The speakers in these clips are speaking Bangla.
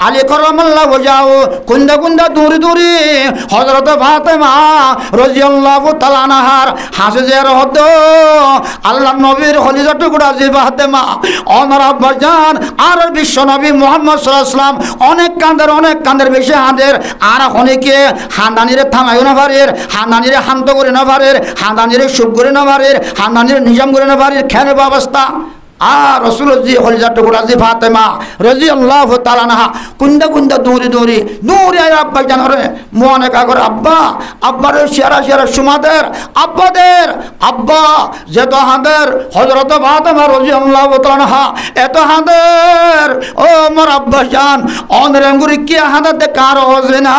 আলী কারামাল্লাহু ওয়াজহাহু কুন্দা কুন্দা দূরে দূরে হযরত ফাতেমা রাদিয়াল্লাহু তাআলা আনহার হাসের হদ আল্লাহর নবীর খলিজার টুকরা যে ফাতেমা ওনার আব্বাজান আর বিশ্ব নবী মুহাম্মদ সাল্লাল্লাহু আলাইহি ওয়াসাল্লাম অনেক কান্দের বেশি হাঁদের আর অনেকে হান্দানিরে থামাইও না পারের হান্দানিরে শান্ত করে না পারের হান্দানিরে সুখ করে না পারের হান্দানিরে নিজাম করে না পারের খেয়াল অবস্থা আর রাসূলের জি খলিজার টুকরা জি ফাতেমা রাদিয়াল্লাহু তাআলা আনহা কুন্দা কুন্দা দূরে আয় আব্বা জানরে মনে কাগর আব্বারে শিয়ারা সুমাদের আব্বা যেত হাঁদের হযরত ফাতেমা রাদিয়াল্লাহু তাআলা আনহা এত হাঁদের ও মোর আব্বা জান অনরেঙ্গুরি কি হাঁদাতে কার হজে না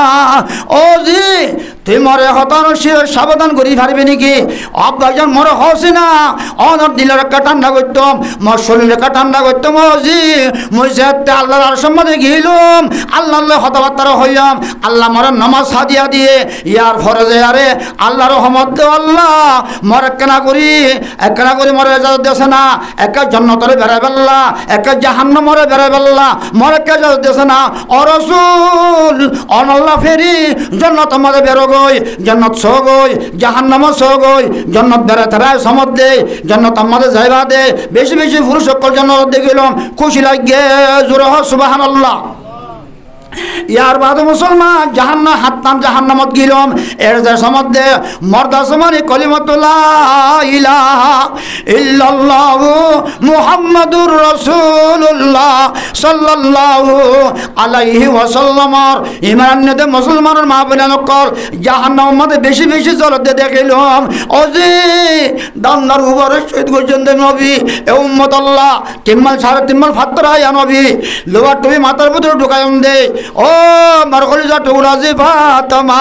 ও জি তুই মরে হতানো সাবধান করি পারবি নাকি আব্বা জান মরে হসে না অনর দিলের একটা ঠান্ডা করতাম মোর শরীরে ঠান্ডা করতাম জি মই যেতে আল্লাহর আরশে গিলাম আল্লাহ হতবাত্তার হইলাম আল্লাহ মরে নামাজ হাদিয়া দিয়ে ইয়ার ফরজে আরে আল্লাহর রহমত দে আল্লাহ মর একনা করি মরে ইজাজত দেছে না একা জান্নাতরে বেড়াই বেল্লা একা জাহান্নামরে বেড়াই বেল্লা মর একা ইজাজত দেছে না ও রাসূল আল্লাহ ফেরি জান্নাত মরে বেরো গই জান্নাত সো গই জাহান্নাম সো গই জান্নাত বেড়া তারায় সমত দে জান্নাত আমাদের যাইবা দে বেশি বেশি পুরুষ সকল জান্নাত দেখিলাম খুশি লাগে জোরে সুবহানাল্লাহ ইয়ার বাদ মুসলমান জাহান্নাম হাত্তাম জাহান্নামত গিলম এর যে সমধ্যে মর্দা সমানি কলিমাতুল্লা ইলাহা ইল্লাল্লাহু মুহাম্মাদুর রাসূলুল্লাহ সাল্লাল্লাহু আলাইহি ওয়াসাল্লামর ইমানতে মুসলমানের মা বলেন কর জাহান্নাম মধ্যে বেশি বেশি জ্বলতে দেখিলাম ওজি দান্নার উপরে শহীদ করছেন নবী এ উম্মত আল্লাহ তিম্মাল সাড়ে তিম্মাল ফাত্তরা ইয়া নবী লোয়ার তুমি মাথার ভিতরে ঢুকায়ম দে ও মারখলিজা টুকরা জি ফাতেমা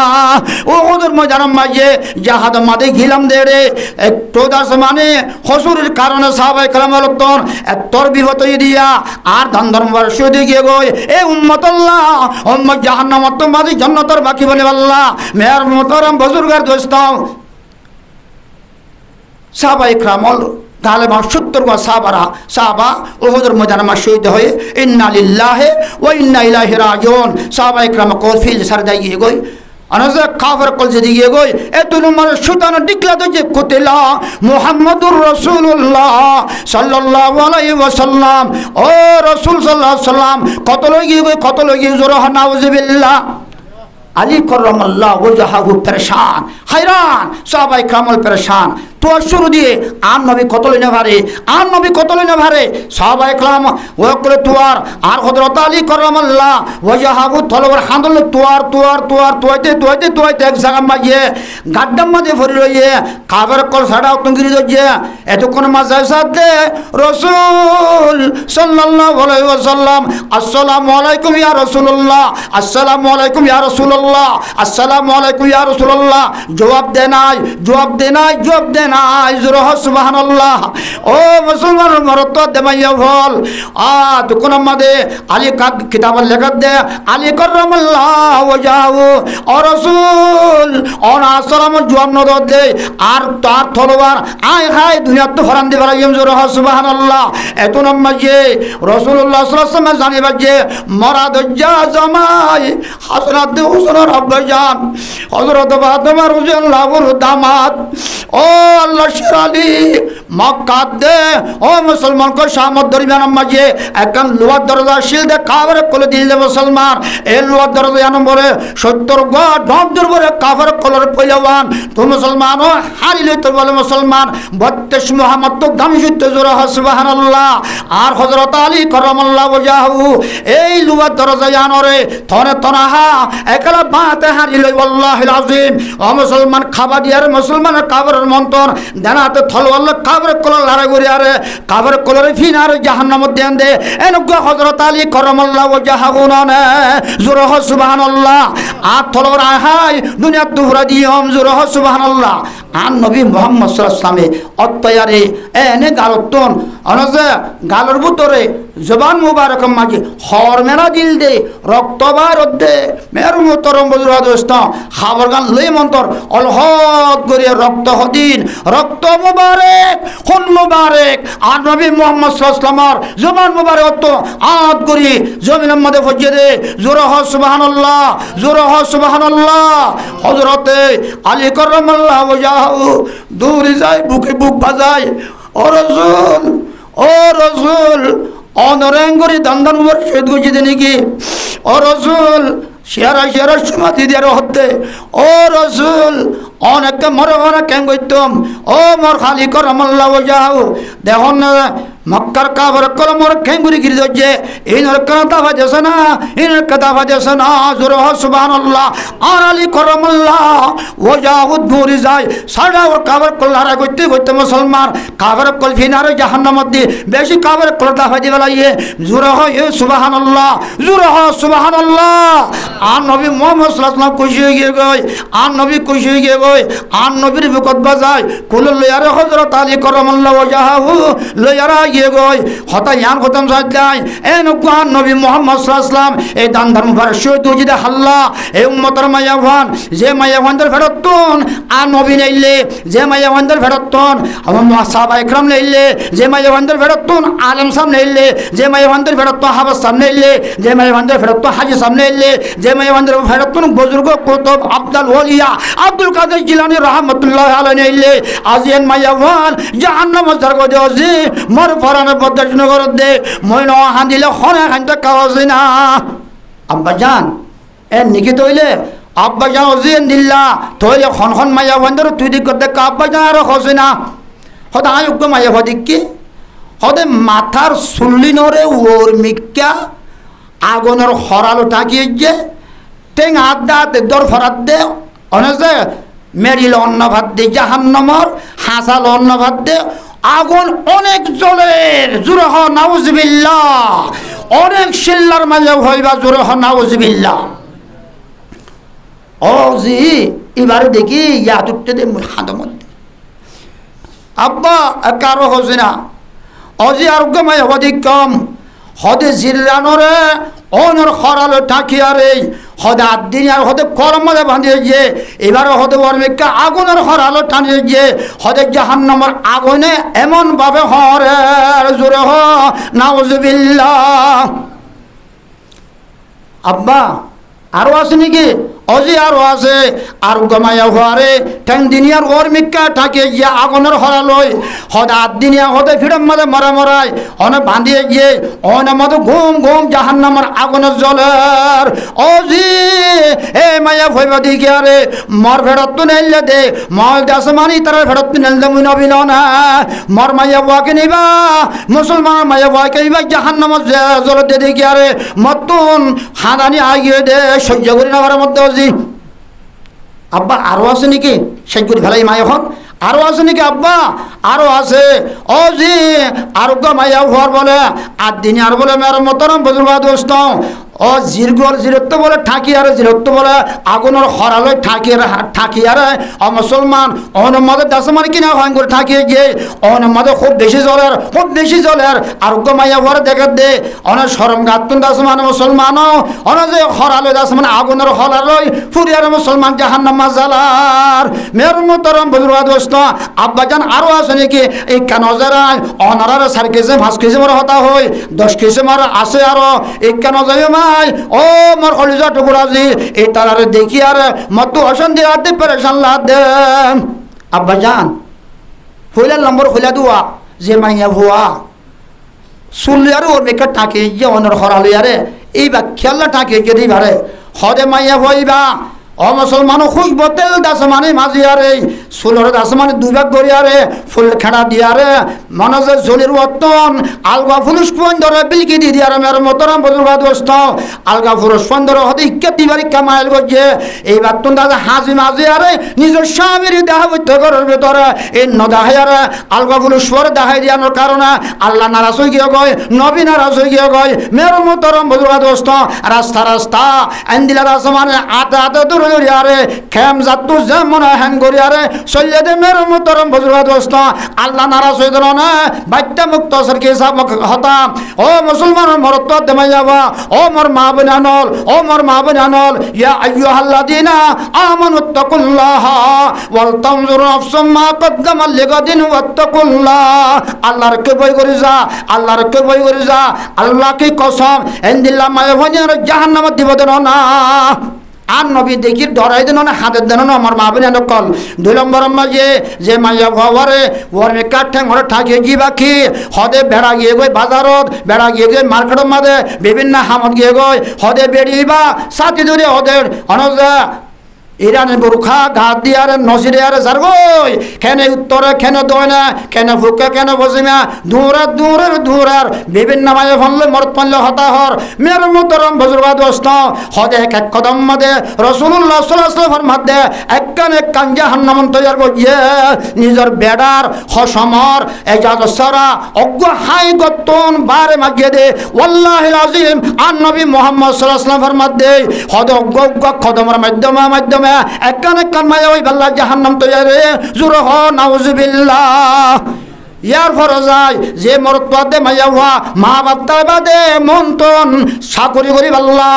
ও ওদের ময়দান মাঝে জাহাদ মাদে গিলাম দে রে একটু দাস মানে হসুরের কারণে সাহাবায়ে কেরামের তর এতর বিহত দিয়া আর দান ধর্ম বর্ষে গিয়ে গই এ উম্মত আল্লাহ উম্মত জাহান্নামত মাঝে জান্নাতের বাকি বলে আল্লাহ মেয়ার মোহতারাম বুজুর্গের দোস্ত সাহাবায়ে কেরাম তাহলে 70 গা সাহাবা ওহদের ময়দানে শহীদ হয়ে ইন্না লিল্লাহি ওয়া ইন্না ইলাইহি রাজিউন সাহাবায়ে কেরাম কফিল সারদাই গিয়ে গই আনাজা কাফের কলজে দিয়ে গই এত নম্বর শয়তান ডিকলা দে কুতিলা মুহাম্মাদুর রাসূলুল্লাহ সাল্লাল্লাহু আলাইহি ওয়াসাল্লাম ও রাসূল সাল্লাল্লাহু আলাইহি ওয়াসাল্লাম কত লগি জোরে নাউজুবিল্লাহ আলী কারামাল্লাহু ওয়াজহাহু পরেশান hayran সাহাবায়ে কেরাম পরেশান তো শুরু দিয়ে আর নবী কত লইনা ভারে সাহাবায়ে কেরাম ওয়াকলে তুয়ার আর হযরত আলী কারামাল্লাহু ওয়াজহাহু তলবার হান্দল তুয়ার তুয়াইতে এক জায়গা মাঝে গাড্ডাম মাঝে ভরি রইয়ে কাফের কল ছাড়া তঙ্গিরি দইয়ে এতক্ষণ মাঝে সাথে রাসূল সাল্লাল্লাহু আলাইহি ওয়াসাল্লাম আসসালামু আলাইকুম ইয়া রাসূলুল্লাহ আসসালামু আলাইকুম ইয়া রাসূলুল্লাহ আসসালামু আলাইকুম ইয়া রাসূলুল্লাহ জবাব দে নাই জোরে সুবহানাল্লাহ ও মুসলমানের মরত দেমাইয়া বল তখন আমাদের আলী কিতাব লেখা দে আলী কারামাল্লাহু ওয়াজহাহু ও রাসূল ওনা সালাম জবাব ন দে আর তার তলোয়ার আয় হায় দুনিয়া তো ফরান দিবার জোরে সুবহানাল্লাহ এত নামাজে রাসূলুল্লাহ সাল্লাল্লাহু আলাইহি ওয়াসাল্লাম জানিবা যে মরাদ জামাই হাসনাত হুসনের আব্বাজান হযরত ফাতেমা রাদিয়াল্লাহু দামাত ও আল্লাহ শালি মক্কা দে ও মুসলমান কো শামত দরমিয়ান মাঝে একখান লোহার দরজা শিল দে কাফের কোলে দিল দে মুসলমান এই লোহার দরজা নম্বরে 70 গা ঢপ দরবারে কাফের কোলের পয়লাওয়ান তো মুসলমান হারিলে তো বলে মুসলমান 32 মুহাম্মদ তো গামজুত জোরে সুবহানাল্লাহ আর হযরত আলী কারামাল্লাহু ওয়াজহাহু এই লোহার দরজা জানরে থনে তনাহা একলা বাতে হারিলে আল্লাহুল আযীম ও মুসলমান খাবা দিয়ার মুসলমানের কাফের মন্তর দানাতে থলওয়াল্লা কাফের কোল লড়াই করে আরে কাফের কোলের ফিনার জাহান্নামত দেন দে এনক হযরত আলী কারামাল্লাহু ওয়াজহাহু না জোরে সুবহানাল্লাহ আর থলওয়ার আহাই দুনিয়া দুহরা দিয়ম জোরে সুবহানাল্লাহ আর নবী মুহাম্মদ সাল্লাল্লাহু আলাইহি ওয়াসাল্লামে অত্যায়ারে এনে গালতন অনজে গালর ভিতরে জবান মুবারক মাঝে হর মেলা দিল দে রক্ত বার দে মেরু মোহতরম বজুরা দোস্ত খাবার গান লই মন্তর অলহদ করিয়া রক্ত হদিন রক্ত মুবারক খুন মুবারক আর নবী মুহাম্মদ সাল্লাল্লাহু আলাইহি ওয়াসাল্লামের জবান মুবারক তো আদ করি জমিনের মধ্যে ফজিয়ে দে জোরে হ সুবহানাল্লাহ জোরে হ সুবহানাল্লাহ হযরতে আলী কারামাল্লাহু ওয়াজহু দূরে যায় বুকে বুক বাজায় ও রাসূল ও রাসূল অনরেঙ্গরি দন্দন মোর শহীদ গুজি দেনি কি ও রাসূল শেয়ারা শেয়ারা সমাধি দেয়ার হতে ও রাসূল অনেক মরে মরে কেন গইতম ও মোর খালি কারামাল্লাহু ওয়াজহু দেখুন মক্কার কাবার কলমর খেঙ্গুরি গিরি দজ্জে ইনর কথা বাজেছে না ইনর কথা বাজেছে না জোরে হ সুবহানাল্লাহ আর আলী কারামাল্লাহ ওয়াজহু দূরে যায় সারা ওর কাবার কল্লারা গইতে গইতে মুসলমান কাবার কল ফিনারে জাহান্নামত দি বেশি কাবার কলটা হয়ে গেলাইয়ে জোরে হ সুবহানাল্লাহ জোরে হ সুবহানাল্লাহ আর নবী মুহাম্মদ সাল্লাল্লাহু আলাইহি ওয়াসাল্লাম খুশি হয়ে গই আর নবী খুশি হয়ে গই আর নবীর বুকত বাজায় কুল লয়ারে হযরত আলী কারামাল্লাহ ওয়াজহু লয়ারা গিয়ে গই হতা ইয়ান খতম সাজায় এন কুয়ান নবী মুহাম্মদ সাল্লাল্লাহু আলাইহি ওয়াসাল্লাম এই দান ধর্ম মুবারক শহীদ উজিদে হাল্লা এই উম্মতের মায়াওয়ান যে মায়াওয়ানদের ফেরতন আর নবী নেইলে যে মায়াওয়ানদের ফেরতন আমার সাহাবা ইকরাম নেইলে যে মায়াওয়ানদের ফেরতন আলেম সাহেব নেইলে যে মায়াওয়ানদের ফেরতন হাফেজ সাহেব নেইলে যে মায়াওয়ানদের ফেরতন হাজী সাহেব নেইলে যে মায়াওয়ানদের ফেরতন বুজুর্গ কুতুব আব্দুল ওলিয়া আব্দুল কাদের জিলানী রাহমাতুল্লাহ আলাইহি নেইলে আজিয়ান মায়াওয়ান জাহান্নাম জারগ দেওজি মর ফরানে বদজন কর দে মইন হান্দিলে খনে খানতে কাওয়াজ না আব্বা জান এ নিকি তইলে আব্বা জান ওজিন দিল্লা তইলে খন খন মায়াওয়ানদের তুই দিক করতে আব্বা জান আর খসে না হদা আয়োগ্য মায়াওয়া দিকি হদে মাথার সুল্লিনরে ওর মিক্কা আগুনের হরালো টাকিয়ে যে টেং আদাতে দর ফরাত দে অনেছে মেরিল অন্ন ভাত দে জাহান্নামর হাসাল অন্ন ভাত দে আগুন অনেক জলের জুরহ নাউজুবিল্লাহ অনেক শিল্লার মাঝে হইবা জুরহ নাউজুবিল্লাহ ও জি এবারে দেখি ইয়াদ উঠতে দে হাঁদর মধ্যে আব্বা কারো হচ্ছে না অজি আরোগ্যময় অধিক কম হদে জিল্লানরে অনর খরালো ঠাকিয়ারে হদে আদিন আর হদে কর্মদে বাঁধিয়ে গিয়ে এবারে হদে বর্মিকা আগুনের হরালো টানিয়ে গিয়ে হদে জাহান্নামের আগুনে এমনভাবে হরে জোরে হ নাউজুবিল্লাহ আব্বা আরো আছে নাকি অজি আরো আছে আর গমায়া হওয়ারে ঠ্যাং দিনিয়ার ওর মিক্কা ঠাকে গিয়ে আগুনের হরালই হদে আদিনিয়া হদে ফিরম মাদে মরা মরাই অনে বাঁধিয়ে গিয়ে অনে মতো ঘুম ঘুম জাহান্নামের আগুনের জলের অজি এ মায়া ভইবা দিকে আরে মর ফেরত তো নেইলে দে মল দাস মানি তার ফেরত নেইলে মুই নবী না মর মায়া ওয়াকে নিবা মুসলমান মায়া ওয়াকে নিবা জাহান্নামের জল দে দিকে আরে মতন হাদানি আগিয়ে দে সহ্য করি না ঘরের মধ্যে অজি আব্বা আরো আছে নাকি শেষ করি ফেলাই মা এখন আরো আছে নাকি আব্বা আরো আছে ও জি আরোগ্য মাইয়া হওয়ার বলে আর দিনে আর বলে মেয়ের মতরম বজুর্গা দোস্ত ও জিরগর জিরত্ব বলে ঠাকিয়ারে জিরত্ব বলে আগুনের হরালে ঠাকিয়ারে ও মুসলমান অনের মধ্যে দাসমান কিনা হয় করে ঠাকিয়ে গিয়ে অনের মধ্যে খুব বেশি জলের আরোগ্য মাইয়া হওয়ার দেখে দে অনেক সরম গাতুন দাসমান মুসলমানও অনেক যে হরালে দাসমান আগুনের হরালই ফুরিয়ার মুসলমান জাহান্নাম জালার মেয়ের মতরম বজুর্গা দোস্ত আব্বাজান আরো আছে নাকি এই কেন যারায় অনারার 4 কেজি 5 কেজি মারা হতা হয় 10 কেজি মারা আছে আরো এই কেন যায় ও মোর কলিজা টুকুরাজি এই তারারে দেখি আর মতো অশান্তি আতে পরেশান লা দে আব্বা জান হইলা নম্বর হইলা দুয়া যে মাইয়া ভুয়া সুলিয়ারে ওর মেকা টাকে যে অনর হরালে আরে এই বা খেলা টাকে যদি বারে হদে মাইয়া হইবা ও মুসলমান খুশ বতেল দাসমানে মাঝিয়ারে সুলর দাসমানে দুভাগ করিয়ারে ফুল খেড়া দিয়ারে মনজে জলির ওতন আলগা ফুলুস পন্দরে বিলকি দি দিয়ারে মের মতরম বজুর্গা দোস্ত আলগা ফুলুস পন্দরে হতে ইক্কাতি বারি কামাইল গজে এই বাতুন দাদা হাজি মাঝিয়ারে নিজের স্বামীর দেহাবত্য করার ভিতরে এই নদাহায়ারে আলগা ফুলুস পরে দেখাই দিয়ানোর কারণে আল্লাহ নারাজ হয়ে গিয়ে গয় নবী নারাজ হয়ে গিয়ে গয় মের মতরম বজুর্গা দোস্ত রাস্তা রাস্তা আন্দিলা দাসমানে আতে আতে দূর করি আরে খেম জাতু যেমন হ্যাং করি আরে সৈয়দে মের মুহতারাম বুজুর্গ দোস্ত আল্লাহ নারাজ হয়ে দিল না বাচ্চা মুক্ত সরকি সাহেব হতাম ও মুসলমানের মরত্ব দেমাই যাবা ও মোর মা বোনানল ও মোর মা বোনানল ইয়া আইয়ুহাল্লাযিনা আমানুত্তাকুল্লাহ ওয়াল তানজুর নাফসুম মা কদ্দামাত লিগাদিন ওয়াত্তাকুল্লাহ আল্লাহর কে ভয় করি যা আল্লাহর কে ভয় করি যা আল্লাহ কি কসম এন্দিল্লাহ মায়াভানিয়ার জাহান্নামে দিব দেন না আর নবী দেখি ডরাই দেন না হাতের দেন না আমার মা বোন কল 2 নম্বর মাঝে যে মাইয়া ভাবারে ওর কাঠ ঠ্যাং ঘরে ঠাকিয়ে গিয়ে বাকি হদে বেড়া গিয়ে গই বাজারত বেড়া গিয়ে গিয়ে মার্কেটের মাঝে বিভিন্ন হামত গিয়ে গই হদে বেড়িবা সাথে ধরে হদের অনজা ইরানি বুরখা ঘাত দিয়ে আরে নসিরে আরে যার গই কেনে উত্তরে কেন দয় না কেন ফুকে কেন বসে না দূরের বিভিন্ন মায়ে ফললে মরত পানলে হতাহর মের মুহতারাম বুজুর্গ দোস্ত হদে এক কদম মাদে রাসূলুল্লাহ সাল্লাল্লাহু আলাইহি ওয়াসাল্লাম মাদে এক কান জাহান্নাম তৈয়ার করিয়ে নিজের বেড়ার হসমর এজাজ সারা অজ্ঞ হাই গতন বারে মাগিয়ে দে ওয়াল্লাহিল আযীম আন নবী মুহাম্মদ সাল্লাল্লাহু আলাইহি ওয়াসাল্লাম ফরমাতে হদে অজ্ঞ কদমের মাধ্যমে একখান মায়া ওই বাল্লা জাহান্নাম তৈয়ারে জোরে হ নাউজুবিল্লাহ ইয়ার ফরজায় যে মরতবাদে মাইয়া হওয়া মা বাপ্তা বাদে মন্তন সাকরি করি বাল্লা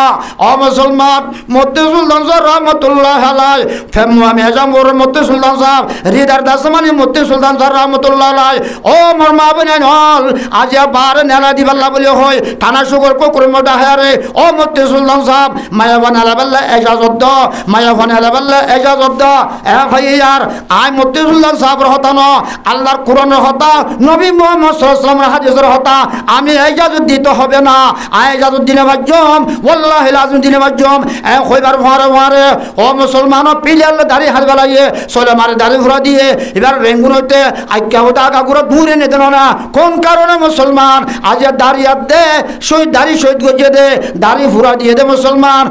অ মুসলমান মতি সুলতান সাহেব রহমতুল্লাহ আলাই ফেমুয়া মেজামুর মতি সুলতান সাহেব হৃদয় দাসমানি মতি সুলতান সাহেব রহমতুল্লাহ আলাই ও মোর মা বোন হল আজ বার নেলা দি বাল্লা বলি হয় থানা সুগর কুকুরের মধ্যে হারে ও মতি সুলতান সাহেব মায়া বানালা বাল্লা এজাজত দ মায়া বানালা বাল্লা এজাজত দ এ ভাইয়ার আই মতি সুলতান সাহেব হতানো আল্লাহর কোরআনের হতা নবী মুহাম্মদ সাল্লাল্লাহু আলাইহি ওয়াসাল্লামের হাদিসের হতা আমি ইজাজত দিতে হবে না ইজাজত দিনে বাজম ওয়াল্লাহি লাযিম দিনে বাজম এ কইবার ভারে ও মুসলমান পিলাল দাড়ি হালবা লাগিয়ে চলে মারে দাড়ি ঘুরা দিয়ে এবার রেঙ্গুনতে আইকা হতা কাগুরা দূরে নে দেন না কোন কারণে মুসলমান আজ দাড়ি দে শহীদ দাড়ি শহীদ গজিয়ে দে দাড়ি ঘুরা দিয়ে দে মুসলমান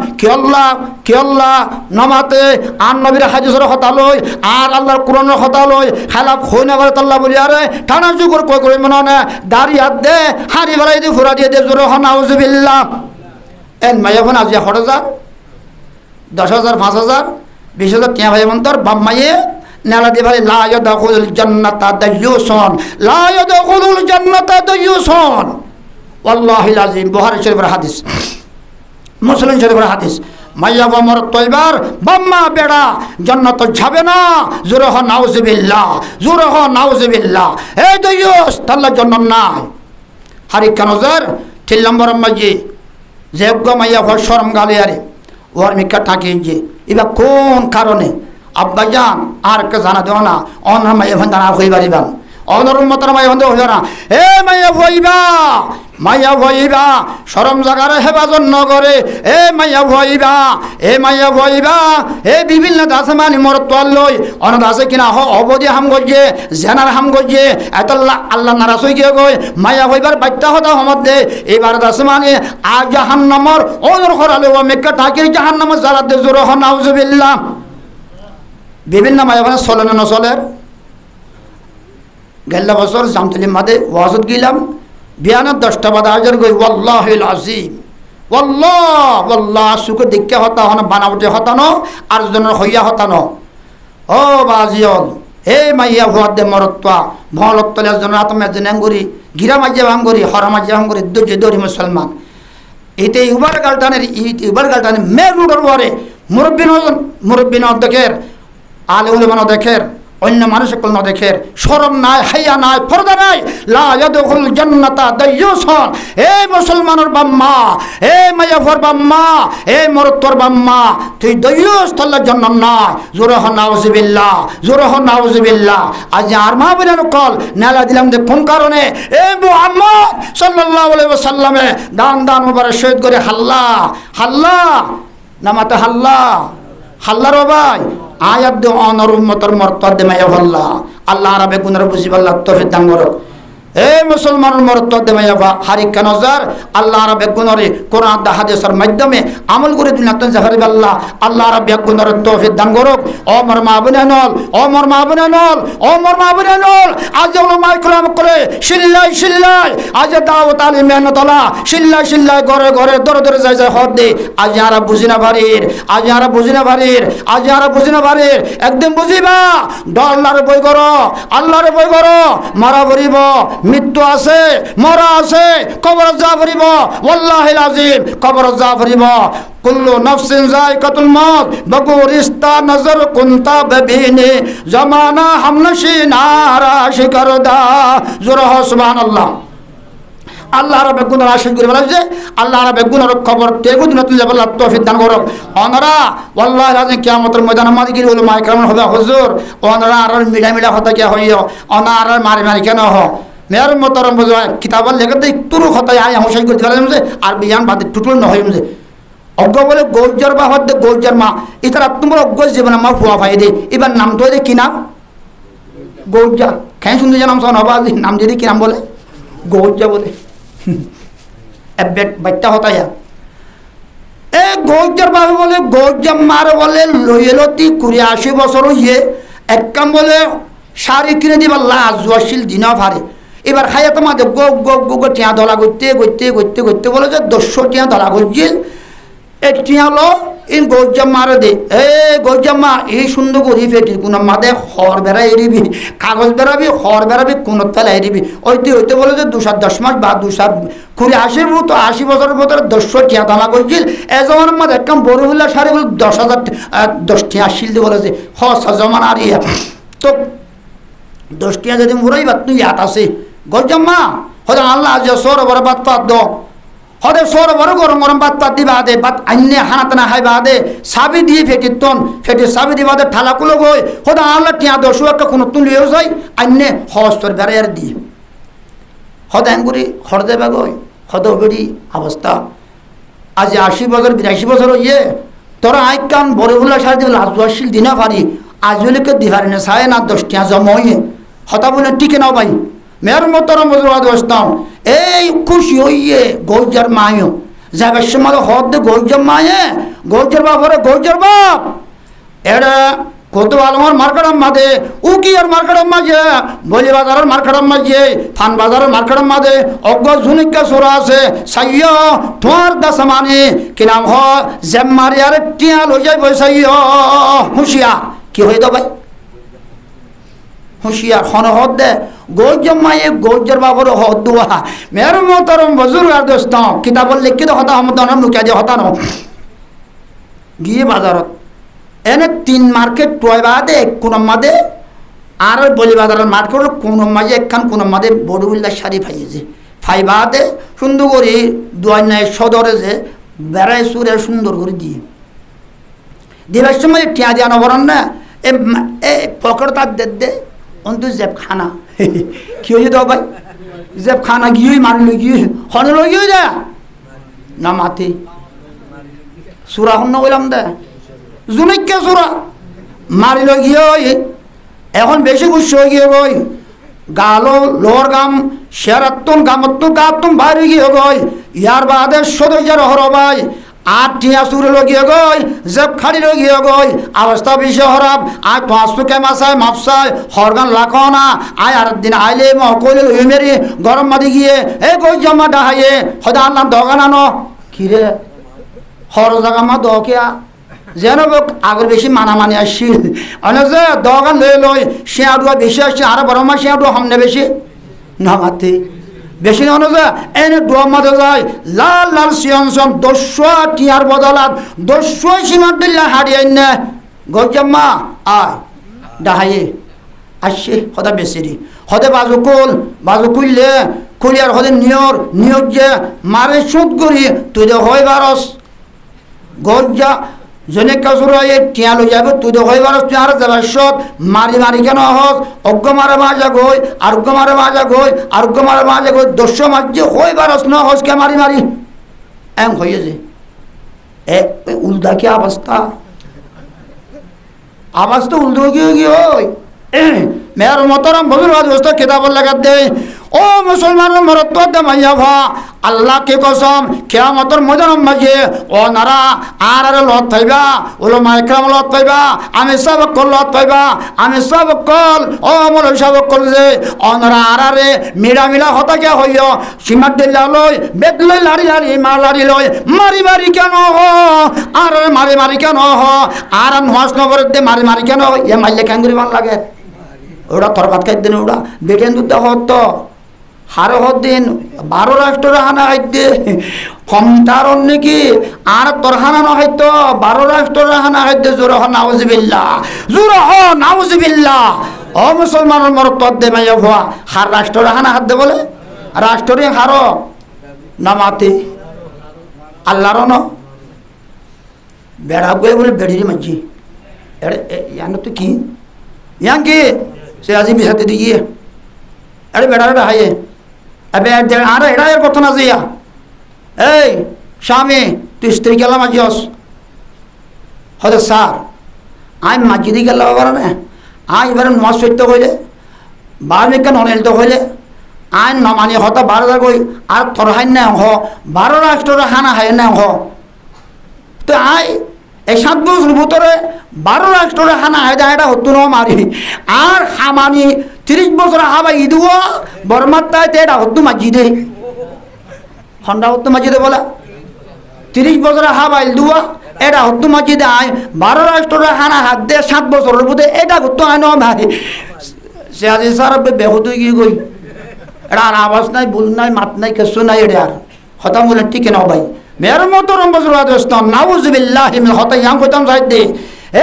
কি আল্লাহ নামাতে আর নবীর হাদিসের হতা লই আর আল্লাহর কোরআনের হতা লই খেলাফ হই না বলে আল্লাহ বলি আরে থানা যুগর কই করে মনে না দাড়ি দে হাড়ি বাড়াই দিয়ে ঘুরা দিয়ে দে জোরে হ নাউজুবিল্লাহ এন মাইয়াফোন আজ 1,000 10,000 5,000 20,000 টিয়া ভাই মন্তর বাম মাইয়ে নেলা দিয়ে ভাই লা ইয়াদখুলুল জান্নাতা দায়ুসুন লা ইয়াদখুলুল জান্নাতা দায়ুসুন ওয়াল্লাহিল আযীম বুখারী শরীফের হাদিস মুসলিম শরীফের হাদিস মাইয়া বামর তৈবার বাম্মা বেড়া জান্নাত যাবে না জোরে হ নাউজুবিল্লাহ এই দয়ুস তাল্লা জান্নাত না হারি কানজার 3 নম্বর মাঝে যেগো মাইয়া হর শরম গালে আরে ওর মিকা ঠাকি যে ইবা কোন কারণে আব্বা জান আর কে জানা দেও না অন মাইয়া ভান্ডার আর হইবারিবান অনর উম্মতের মাইয়া ভান্ডার হইবা না এ মাইয়া ভইবা শরম জাগারে হেফাজত নগরে এ মাইয়া ভইবা এ বিভিন্ন দাসমানি মরতওয়াল লই অনাথ আছে কিনা অবধি হাম গজে জেনার হাম গজে আল্লাহ নারাজ হয়ে গিয়ে গই মাইয়া ভইবার বাচ্চা হতা হমত দে এবার দাসমানি আ জাহান্নামর ওর খরালে ও মেক্কা ঠাকির জাহান্নামর জালাতে জোরে হ নাউজুবিল্লাহ বিভিন্ন মাইয়া ভাই চলে না নচলের গেল্লা বছর জামতলি মাদে ওয়াজত গিলাম বিয়ানত 10টা বাদে হাজার গই ওয়াল্লাহিল আযীম ওয়াল্লাহ সুকে দিক্কে হতা হন বানাবটে হতানো আর জনের হইয়া হতানো ও বাজিয়ল হে মাইয়া ভুয়াদ দে মরত্বা ভলত্তলে জনের আত্মে জেনাঙ্গুরি গিরা মাইয়া ভাঙ্গুরি হরা মাইয়া ভাঙ্গুরি দুজে দরি মুসলমান এতে উবার গালটানের মের রুডর ওয়ারে মুরব্বিন দেখের আলে উলেমান দেখের অন্য মানুষ সকল না দেখের শরম নাই হাইয়া নাই পর্দা নাই লা ইয়াদখুল জান্নাতা দায়ুসুন হে মুসলমানের বাম্মা হে মাইয়াফর বাম্মা হে মরতর বাম্মা তুই দায়ুস তাল্লা জান্নাত না জোরে হ নাউজুবিল্লাহ আজ আর মা বলেন কল নালা দিলাম যে কোন কারণে এ মুহাম্মদ সাল্লাল্লাহু আলাইহি ওয়াসাল্লামে দান মুবারক শহীদ করে হাল্লা নামাতে হাল্লা রে ভাই আয়াত দে অনর উম্মতর মরতদ দে মাইয়া আল্লাহ আরবে গুনার বুঝিবাল্লাহ তৌফিক দান করুক এই মুসলমানের মরত্ব দেমাইয়া হারিকা নজর আল্লাহ রাব্বুল গুণরে কোরআন দা হাদিসের মাধ্যমে আমল করে দিন আত্ম জাহারি আল্লাহ আল্লাহ রাব্বুল গুণরে তৌফিক দান করুক ও মোর মা বোন নল ও মোর মা বোন নল ও মোর মা বোন নল আজ উলামা ইকরাম করে শিল্লাই শিল্লাই আজ দাওয়াত আলী মেহনতলা শিল্লাই শিল্লাই ঘরে ঘরে দরে দরে যায় যায় হদ দে আজ যারা বুঝি না ভারির আজ যারা বুঝি না ভারির আজ যারা বুঝি না ভারির একদিন বুঝিবা আল্লাহর বই করো আল্লাহর বই করো মারা ভরিব মৃত্যু আছে মরা আছে কবর যা ভরিব ওয়াল্লাহিল আযীম কবর যা ভরিব কুল্লু নাফসিন যায়কাতুল মউত বগুরিস্তা নজর কুনতা বেবিনে জামানা হামনশি নারা শিকরদা জোরে সুবহানাল্লাহ আল্লাহ রাব্বুল গুণের আশীর্বাদ করে বলেছে আল্লাহ রাব্বুল গুণের খবর তেগু দিন তুই যাবে আল্লাহ তৌফিক দান করুক ওনারা ওয়াল্লাহি লাযিম কিয়ামতের ময়দানে মাদিকির উলামা ইকরাম হবে হুজুর ওনারা আর মিডা মিডা কথা কি হইও ওনারা মারি মারি কেন হ মের মতরম বুঝা কিতাব লেখতে একটু কথা আয় হোসাই করতে পারলাম যে আর বিয়ান বাদে টুটুল ন হইম যে অজ্ঞ বলে গৌজার বা হদ্দে গৌজার মা ইতারা তোমার অজ্ঞ জীবন আমার ফুয়া ভাই দে এবার নাম তো কি নাম গৌজা খাই শুনতে জানাম সন হবা নাম যদি কি নাম বলে গৌজা বলে বাচ্চা হতায়া এ গৌজার বাবু বলে গৌজার মার বলে লইলতি ৮২ বছর হইয়ে এক কাম বলে শাড়ি কিনে দিবার লাজুয়াশীল দিন ভারে এবার খাইয়া তোমাদের গো গো গো গো টিয়া ধলা করতে করতে করতে করতে বলে যে ১০০ টিয়া ধলা করছিল এ টিয়া লো ইন গৌজাম মারে দে এ গৌজাম মা এই সুন্দর করি ফেটি কোন মাদে হর বেড়া এরিবি কাগজ বেড়াবি হর বেড়াবি কোন তেলা এরিবি ওইতে হইতে বলে যে ২০১০ মাস বা ২০৮ তো ৮০ বছরের ভেতরে ১০০ টিয়া ধলা করছিল এজনের মধ্যে একদম বড় হইলা সারি বলে ১০,০০০ ১০ টিয়া আসছিল দিয়ে বলে যে হস জমান আর ইয়া তো ১০ টিয়া যদি মুরাইবা তুই ইয়াত আছে গৌজাম মা হয়তো আল্লাহ আজ সর বড় বাত পাত দ হদে সর বড় গরম গরম বাত পাত দিবা দে বাত আইনে হানাত না হাইবা দে সাবি দিয়ে ফেটি তন ফেটি সাবি দিবা দে ঠালাকুলো গই হদে আল্লাহ টিয়া ১০ একটা কোনো তুলিও যাই আইনে হস্তর বেড়াইয়ার দি হদে আঙ্গুরি হর দেবা গই হদে বেড়ি অবস্থা আজ ৮০ বছর ৮২ বছর ইয়ে তোরা আই কান বড় হুল্লা সারি দিবে লাজুয়াশীল দিনা পারি আজকে দিহারি না সায় না ১০ টিয়া জময়ে হতা বলে টিকে নাও ভাই মেয়ের মতর মজুরা দোস্তাম এই খুশি হইয়ে গৌজার মায়ও যাবার সময় হদ গৌজার মায়ে গৌজার বাপ ওরে গৌজার বাপ এরা কত আলমার মার্কেটের মাঝে উকিয়ার মার্কেটের মাঝে বলি বাজারের মার্কেটের মাঝে ফান বাজারের মার্কেটের মাঝে অজ্ঞ ঝুনিকা সোরা আছে সাইয় তোমার দাসামানি কি নাম হ জেম মারিয়ার টিয়া লই যাই বসাইয় হুঁশিয়ার কি হয়ে দাও ভাই হুঁশিয়ার খন হদ দে গৌজার মায়ে গৌজার বাবর হদ দুয়া মের মতরম বজুর্গ আর দোস্ত কিতাবল লিখিত হতা হমদান লুকিয়া দিয়ে হতা ন গিয়ে বাজারত এনে ৩ মার্কেট টয় বাদে কোন মাদে আর বলি বাজারের মার্কেট কোন মাঝে একখান কোন মাদে বড়ুল্লা শাড়ি ফাইয়েছে ফাই বাদে সুন্দর করে দুয়ান্যায় সদরে যে বেড়ায় সুরে সুন্দর করে দিয়ে দিবার সময় টিয়া দিয়া নবরণ না এ পকড় তার দে অন্তু জেব খানা কি হয়েছে তো ভাই জেব খানা গিয়ে মারি লই গিয়ে হনে লই গিয়ে যা না মাতি সুরা হন বললাম দে জুনিককে সুরা মারি লই গিয়ে এখন বেশি গুচ্ছ হয়ে গিয়ে গই গালো লোর গাম শেরাত্তুন গামত্তু গাতুম বাইরে গিয়ে গই ইয়ার বাদে সদস্যের হর ভাই ৮ টিয়া সুরে লগিয়ে গই জেব খাড়ি লগিয়ে গই অবস্থা বিষয় হরাব আয় ৫০০ মাসায় মাপসায় হরগান লাখো না আয় আর দিন আইলে মহকলে লই মেরি গরম মাদি গিয়ে এ গই জমা ডাহাইয়ে হদা আল্লাহ দগান আনো কিরে হর জাগা মা দকিয়া যেন আগের বেশি মানামানি আসছিল অনেক যে দগান লই লই শিয়াডুয়া বেশি আসছে আর বড় মা শিয়াডুয়া হমনে বেশি না মাতে বেশি অনুযা এনে দোয়া মাঝে যায় লাল লাল সিয়নসন ১০০ টিয়ার বদলাত ১০০ সীমান্তিল্লা হারিয়ে না গৌজাম্মা আয় ডাহাইয়ে আসছে হদা বেশিরি হদে বাজু কুললে কুলিয়ার হদে নিয়র যে মারে সুদ করি তুই দে হয় বারস গৌজা জনে কাজুরাই টিয়া লই যাবে তুই দে হয় বারস তুই আর যাবার সত মারি মারি কেন হস অজ্ঞ মারে মাজা গই আরোগ্য মারে মাজা গই আরোগ্য মারে মাজা গই ১০০ মাঝে হয় বারস ন হসকে মারি মারি এম হয়ে যে এ উল্টা কি অবস্থা আওয়াজ তো উল্টো গিয়ে ওই মেয়ের মতরম বজুর্গ দোস্ত কিতাবল লাগাত দে ও মুসলমানের মরত্ব দেমাইয়া ভা আল্লাহ কে কসম কিয়ামতের ময়দানের মাঝে ও নারা আর লত পাইবা উলামা ইকরাম লত পাইবা আমি সব কল লত পাইবা আমি সব কল ও মৌলভী সব কল যে ও নারা আরে মিলা মিলা হতাকে হইও সীমার দিল্লা লই বেদ লই লাড়ি লাড়ি মার লাড়ি লই মারি মারি কেন হ আর মারি মারি কেন হ আর নহাস নগর দে মারি মারি কেন এ মাইলে কেন করি ভাল লাগে ওরা তরকাত খাই দিন ওরা বেটেন দুধ হতো হারো হদিন 12 রাষ্ট্র হানা হাইতে ক্ষমতার নাকি আর তোর হানা না হয়তো 12 রাষ্ট্র হানা হাইতে জোর হ নাউজুবিল্লাহ জোর হ নাউজুবিল্লাহ ও মুসলমানের মরত দে মাইয়া ভুয়া হার রাষ্ট্র হানা হাত দে বলে রাষ্ট্রে হারো নামাতে আল্লাহর ন বেড়া গয়ে বলে বেড়ি মাঝি এড়ে ইয়ানো তো কি ইয়াং কি সে আজি বিহাতে দিয়ে আরে বেড়াটা হাইয়ে আবে আর এড়া এর কথা না জিয়া এই স্বামী তুই স্ত্রী গেলাম আজিস হয়তো স্যার আমি মাঝিদি গেলাম আবার না আই এবার নমাজ পড়তে হইলে বারমিকা ননেলতে হইলে আইন নমানি হতো 12 গই আর তোর হাই না হ 12 রাষ্ট্র হানা হাই না হ তো আই এই 7 বছর ভিতরে 12 রাষ্ট্র হানা হাই এটা হতো না মারি আর হামানি 30 বছর হাবা ইদুয়া বর্মাত্তায় এটা হতো মাঝিদে হন্ডা হতো মাঝিদে বলা 30 বছর হাবা ইদুয়া এটা হতো মাঝিদে আই 12 রাষ্ট্র হানা হাত দে 7 বছরের মধ্যে এটা হতো আই না ভাই সে আজি স্যার বেহুদ গিয়ে গই এটা আর আওয়াজ নাই ভুল নাই মাত নাই কিছু নাই এটা আর হতা বলে ঠিক না ভাই মেয়ের মতো রম্বজুল দোস্ত নাউজুবিল্লাহ মিন হতা ইয়াম কইতাম সাইদে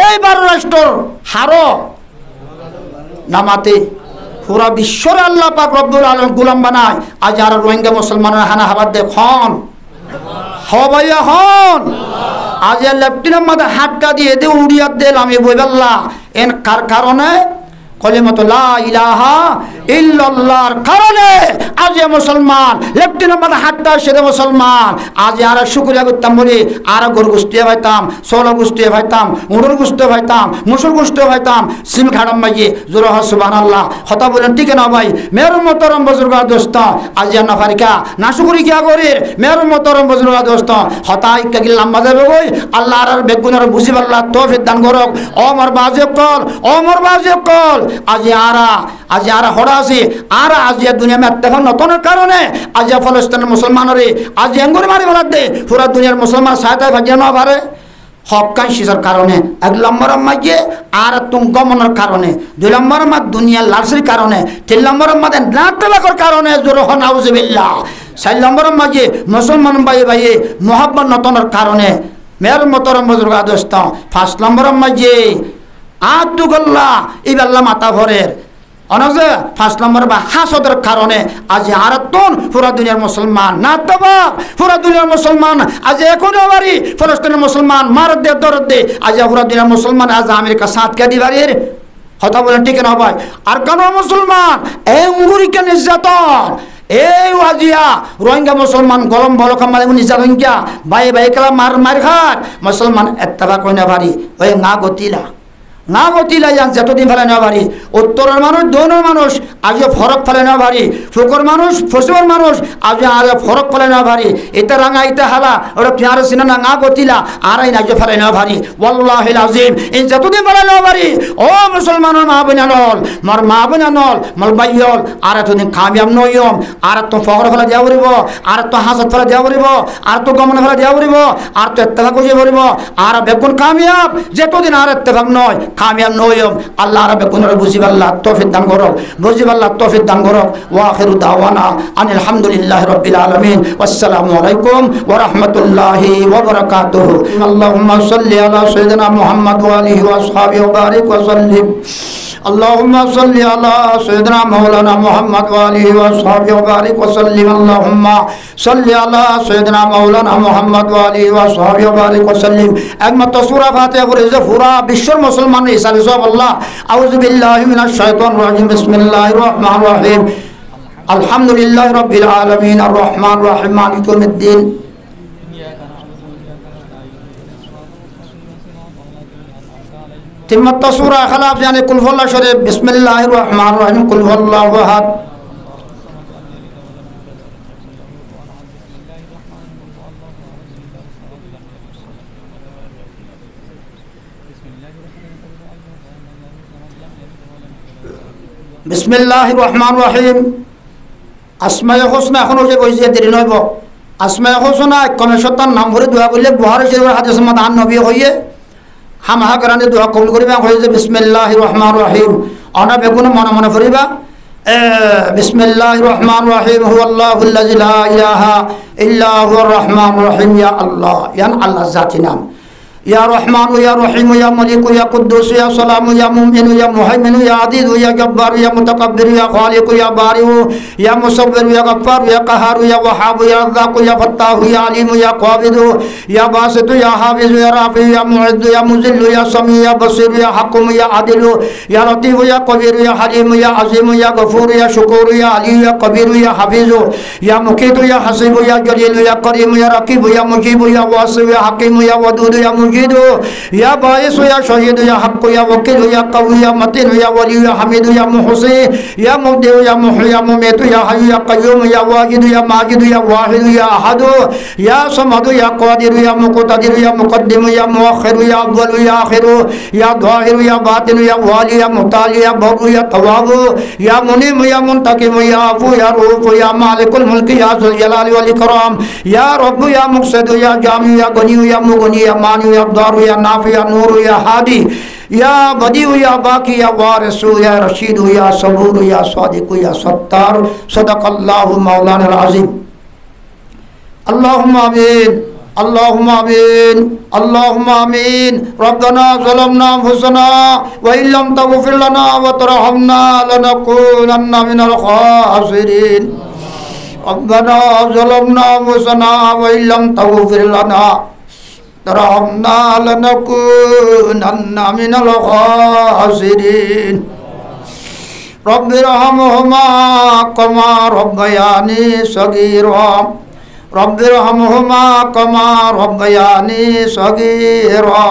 এই 12 রাষ্ট্র হারো নামাতে পুরা বিশ্বর আল্লাহ পাক রব্বুল আলামিন গোলাম বানায় আজ আর রোহিঙ্গা মুসলমানের হানা হাবাদ দেখুন হবাইয়া হন আজ লেফটেন্যান্ট মাদা হাটকা দিয়ে দে উড়িয়া দিল আমি বইবাল্লা এন কার কারণে কলিমাতু লা ইলাহা ইল্লাল্লাহর কারণে আজ মুসলমান লেফটেন্যান্ট মাদা হাটটা সেদে মুসলমান আজ আর শুকরিয়া করতাম বলি আর গরু গুস্তিয়ে ভাইতাম সোলো গুস্তিয়ে ভাইতাম উড়ুর গুস্তিয়ে ভাইতাম মুসুর গুস্তিয়ে ভাইতাম সিম খাড়ম মাইয়ে জোর হ সুবহানাল্লাহ কথা বলেন ঠিক না ভাই মেরুর মতরম বুজুর্গ দোস্ত আজ না ফারিকা না শুকরি কিয়া করির মেরুর মতরম বুজুর্গ দোস্ত হতাই কাগি লম্বা যাবে কই আল্লাহ আর বেগুনের বুঝিবাল্লাহ তৌফিক দান করক ও মোর বাজে কল আজ আর হড়া আছে আর আজ দুনিয়া মে দেখো নতুনের কারণে আজ ফলস্তিনের মুসলমানরে আজ এঙ্গুর মারি বলার দে পুরা দুনিয়ার মুসলমান সাহায্য ভাজিয়ে না পারে হকান শিশার কারণে 1 নম্বর মাঝে আর তুঙ্গমনের কারণে 2 নম্বর মা দুনিয়ার লালসির কারণে 3 নম্বর মাঝে নাটলাকর কারণে জোর হ নাউজুবিল্লাহ 4 নম্বর মাঝে মুসলমান ভাই ভাই মোহাব্বত নতুনের কারণে মের মতরম বুজুর্গ দোস্ত 5 নম্বর মাঝে আতুগল্লা ইবাল্লা মাতা ভরের অনজে 5 নম্বর বা হাসদের কারণে আজ আরতন পুরা দুনিয়ার মুসলমান না তবা পুরা দুনিয়ার মুসলমান আজ এখনো বাড়ি ফলস্তিনের মুসলমান মারদ দে দরদ দে আজ পুরা দুনিয়ার মুসলমান আজ আমেরিকা সাথ কে দিবারের কথা বলেন ঠিক না ভাই আর কোন মুসলমান এঙ্গুরিকে নির্যাতন এই ওয়াজিয়া রোহিঙ্গা মুসলমান গরম বলক আমাদের নির্যাতন কিয়া ভাই ভাই কালা মার খাট মুসলমান এত্তেফাক কইনা পারি ওই না গতিলা যান যতদিন ফেলে নেওয়া পারি উত্তরের মানুষ দক্ষিণের মানুষ আজ ফরক ফেলে নেওয়া পারি ফুকর মানুষ পশ্চিমের মানুষ আজ আর ফরক ফেলে নেওয়া পারি এটা রাঙা এটা হালা ওটা পেঁয়ার সিনা না গতিলা আর এই নাজ ফেলে নেওয়া পারি ওয়াল্লাহিল আজিম এই যতদিন ফেলে নেওয়া পারি ও মুসলমানের মা বোনা নল মোর মা বোনা নল মোর বাইয়ল আর এতদিন কামিয়াব নইম আর তো ফখর ফেলে দেওয়া পড়িব আর তো হাসত ফেলে দেওয়া পড়িব আর তো গমন ফেলে দেওয়া পড়িব আর তো এত্তেফাক করিয়ে পড়িব আর বেগুন কামিয়াব যতদিন আর এত্তেফাক নয় কামিয়াব নইম আল্লাহ রাব্বে কোন বুঝিবাল্লাহ তৌফিক দান করো বুঝিবাল্লাহ তৌফিক দান করো ওয়া আখিরু দাওয়ানা আনিল হামদুলিল্লাহি রাব্বিল আলামিন ওয়াসসালামু আলাইকুম ওয়া রাহমাতুল্লাহি ওয়া বারাকাতুহু আল্লাহুম্মা সাল্লি আলা সাইয়্যিদিনা মুহাম্মদ ওয়া আলিহি ওয়া আসহাবিহি ওয়া বারিক ওয়া সাল্লিম اللهم صل على سيدنا مولانا محمد وآله وصحبه وبارك وسلم اللهم صل على سيدنا مولانا محمد وآله وصحبه وبارك وسلم একমাত্র সূরা ফাতিহা পড়ে যে পুরা বিশ্বের মুসলমান হিসাবে সব আল্লাহ আউযু বিল্লাহি মিনাশ শাইতানির রাজিম বিসমিল্লাহির রহমানির রহিম আলহামদুলিল্লাহি রাব্বিল আলামিন আর রহমানির রহিম মালিকি ইয়াউমিদ্দিন তিম্মাত্তা সূরা ইখলাস মানে কুল হুয়াল্লাহু শরীফ বিসমিল্লাহির রহমানির রহিম কুল হুয়াল্লাহু আহাদ বিসমিল্লাহির রহমানির রহিম। আসমায়ে হোসনা এখনো যে কইছে দেরি নইব। আসমায়ে হোসনা কমে সত্তার নাম ভরে দোয়া করলে বুখারী শরীফের হাদিস মত আন নবী হইয়ে হামাহা করানে দোয়া কবুল করিবা হইছে বিসমিল্লাহির রহমানির রহিম। অনা বেগুন মনে মনে করিবা বিসমিল্লাহির রহমানির রহিম হুয়াল্লাহুল্লাযী লা ইলাহা ইল্লা হুয়ার রহমানির রহিম। ইয়া আল্লাহ, ইয়ান আল্লাহ জাতি নাম। ইয়া রহমান ইয়া রহিম ইয়া মালিক ইয়া কুদ্দুস ইয়া সালাম ইয়া মুমিন ইয়া মুহাইমিন ইয়া আদিদ ইয়া জব্বার ইয়া মুতাকাব্বির ইয়া খালিক ইয়া বারি ইয়া মুসাব্বির ইয়া গফফার ইয়া কাহার ইয়া ওয়াহাব ইয়া রাজ্জাক ইয়া ফাত্তাহ ইয়া আলিম ইয়া কাবিদ ইয়া বাসিত ইয়া হাফিজ ইয়া রাফি ইয়া মুইদ ইয়া মুজিল ইয়া সামি ইয়া বসির ইয়া হাকিম ইয়া আদিল ইয়া লতিফ ইয়া কবির ইয়া হালিম ইয়া আজিম ইয়া গফুর ইয়া শুকুর ইয়া আলী ইয়া কবির ইয়া হাফিজ ইয়া মুকিত ইয়া হাসিব ইয়া জলিল ইয়া করিম ইয়া রাকিব ইয়া মুজিব ইয়া ওয়াসি ইয়া হাকিম ইয়া ওয়াদুদ ইয়া يا باعث يا شهيد يا حق يا وكيل يا قوي يا متين يا ولي يا حميد يا محصي يا مبدئ يا محيي يا مميت يا حي يا قيوم يا واجد يا ماجد يا واحد يا احد يا صمد يا قادر يا مقتدر يا مقدم يا مؤخر يا اول يا اخر يا ظاهر يا باطن يا والي يا متعالي يا بر يا تواب يا منيم يا منتقم يا عفو يا رؤوف يا مالك الملك يا ذو الجلال والاكرام يا رب يا مقصد يا جامع يا غني يا مغني يا مانع يا ضار يا نافع يا نور يا هادي يا بديع يا باقي يا وارث يا رشيد يا صبور يا صادق يا ستار صدق الله مولانا العظيم اللهم آمين اللهم آمين اللهم آمين ربنا ظلمنا أنفسنا وإن لم تغفر لنا وترحمنا لنكونن من الخاسرين ربنا ظلمنا أنفسنا وإن لم تغفر لنا ترحمنا لنكونن من الخاسرين رب ارحمهما كما ربياني صغيرا رب ارحمهما كما ربياني صغيرا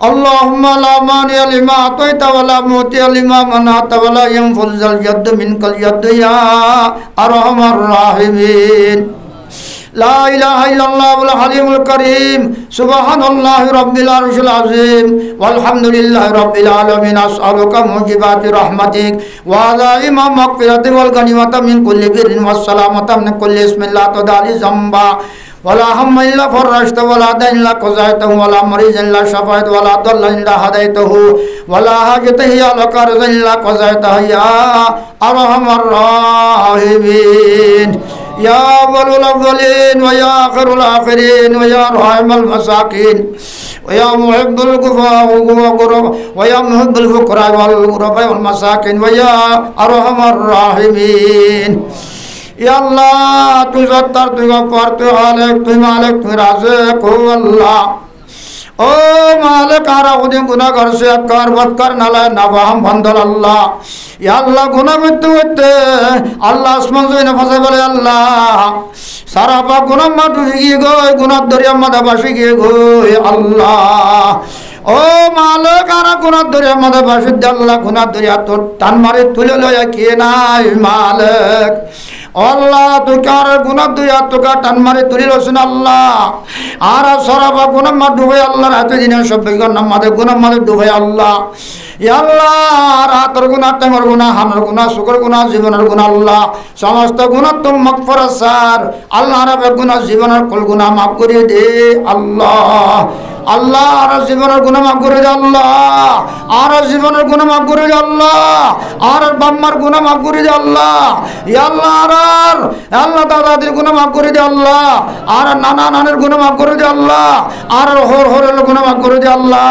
اللهم لا مانع لما أعطيت ولا معطي لما منعت ولا ينفع ذا الجد منك الجد يا أرحم الراحمين لا إله إلا الله الحليم الكريم سبحان الله رب العرش العظيم والحمد لله رب العالمين أسألك موجبات رحمتك وعزائم مغفرتك والغنيمة من كل بر والسلامة من كل اسم لا تدع ذنبا ولا هم إلا فرجت ولا دين إلا قضيته ولا مريض إلا شفيت ولا ضل إلا هديته ولا حاجة هي لك رضا إلا قضيتها يا أرحم الراحمين يا أول الأولين ويا آخر الآخرين ويا راحم المساكين ويا محب الغرباء ويا محب الفقراء والغرباء والمساكين ويا أرحم الراحمين يا الله تو ستر تو غفار تو خالق تو مالک تو رازق هو الله ও মালিক আরা উদিন গুনাহ করছে আকার বদকার নালা নাবাম বন্দল আল্লাহ ইয়া আল্লাহ গুনাহ করতে আল্লাহ আসমান জমিনে ফাঁসে বলে আল্লাহ সারা পা গুনাহ মা ডুবে গো গুনাহ দরিয়া মাথা বাসি গিয়ে গো আল্লাহ ও মালিক আরা গুনাহ দরিয়া মাথা বাসি আল্লাহ গুনাহ দরিয়া তোর টান মারে তুলে লয়া কে নাই মালিক আল্লাহ তুই কার গুনাহ দুইয়া তোকা টান মারে তুলিলছেন আল্লাহ আর সরাবা গুনাহ মা ডুবে আল্লাহর হাতে দিনে সব বেগর নাম মাদে গুনাহ মাদে ডুবে আল্লাহ ইয়া আল্লাহ রাতের গুনাহ টাইমের গুনাহ হামের গুনাহ সুখের গুনাহ জীবনের গুনাহ আল্লাহ সমস্ত গুনাহ তুমি মাগফিরাত সার আল্লাহ রাব্বে গুনাহ জীবনের কুল গুনাহ মাফ করে দে আল্লাহ আল্লাহ আর জীবনের গুনাহ মাফ করে দে আল্লাহ আর জীবনের গুনাহ মাফ করে দে আল্লাহ আর বাম্মার গুনাহ মাফ করে দে আল্লাহ ইয়া আল্লাহ আর আল্লাহ দাদাদের গুনাহ মাফ করে দে আল্লাহ আর নানা নানের গুনাহ মাফ করে দে আল্লাহ আর হরের গুনাহ মাফ করে দে আল্লাহ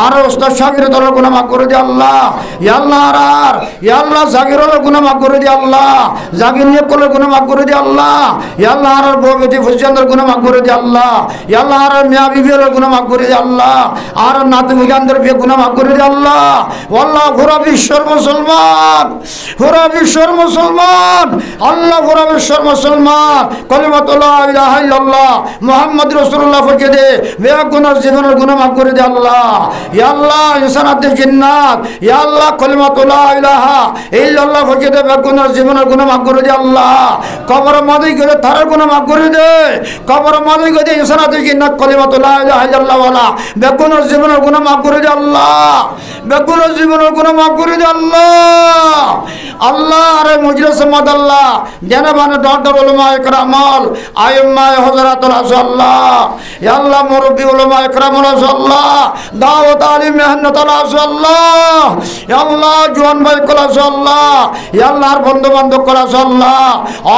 আর উস্তাদ শাগিরদের গুনাহ মাফ করে দে আল্লাহ ইয়া আল্লাহ আর ইয়া আল্লাহ জাগিরের গুনাহ মাফ করে দে আল্লাহ জাগির নিয়তের গুনাহ মাফ করে দে আল্লাহ ইয়া আল্লাহ আর বউ বেটি ফুসজানদের গুনাহ মাফ করে দে আল্লাহ ইয়া আল্লাহ আর মিয়া বিবির গুনাহ মাফ করে দে আল্লাহ আর নাতি মুজানদের বিয়ে গুনাহ মাফ করে দে আল্লাহ আল্লাহ পুরা বিশ্বের মুসলমান পুরা বিশ্বের মুসলমান আল্লাহ পুরা বিশ্বের মুসলমান কালিমাতু লা ইলাহা ইল্লাল্লাহ মুহাম্মদ রাসূলুল্লাহ পড়ে দে বেয়া গুনাহ জীবনের গুনাহ মাফ করে দে আল্লাহ ইয়া আল্লাহ ইনসানাত জিন্নাত ইয়া আল্লাহ কালিমাতু লা ইলাহা ইল্লাল্লাহ পড়ে দে বেয়া গুনাহ জীবনের গুনাহ মাফ করে দে আল্লাহ কবর মাদি করে তার গুনাহ মাফ করে দে কবর মাদি করে ইনসানাত জিন্নাত কালিমাতু লা ইলাহা ইল্লাল্লাহ ওয়ালা বেগুনের জীবনের গুনাহ মাফ করে দে আল্লাহ, বেগুনের জীবনের গুনাহ মাফ করে দে আল্লাহ। আল্লাহ আরে মজলিস মাদাল্লাহ জানাবানে ডক্টর উলামা ইকরামল আইম্মায়ে হযরতুল আল্লাহ ইয়া আল্লাহ মুরব্বি উলামা ইকরামুল আল্লাহ দাওয়াত আলী মেহনত আল্লাহ ইয়া আল্লাহ জওয়ান ভাই কল আল্লাহ ইয়া আল্লাহর বন্ধু বান্ধব কল আল্লাহ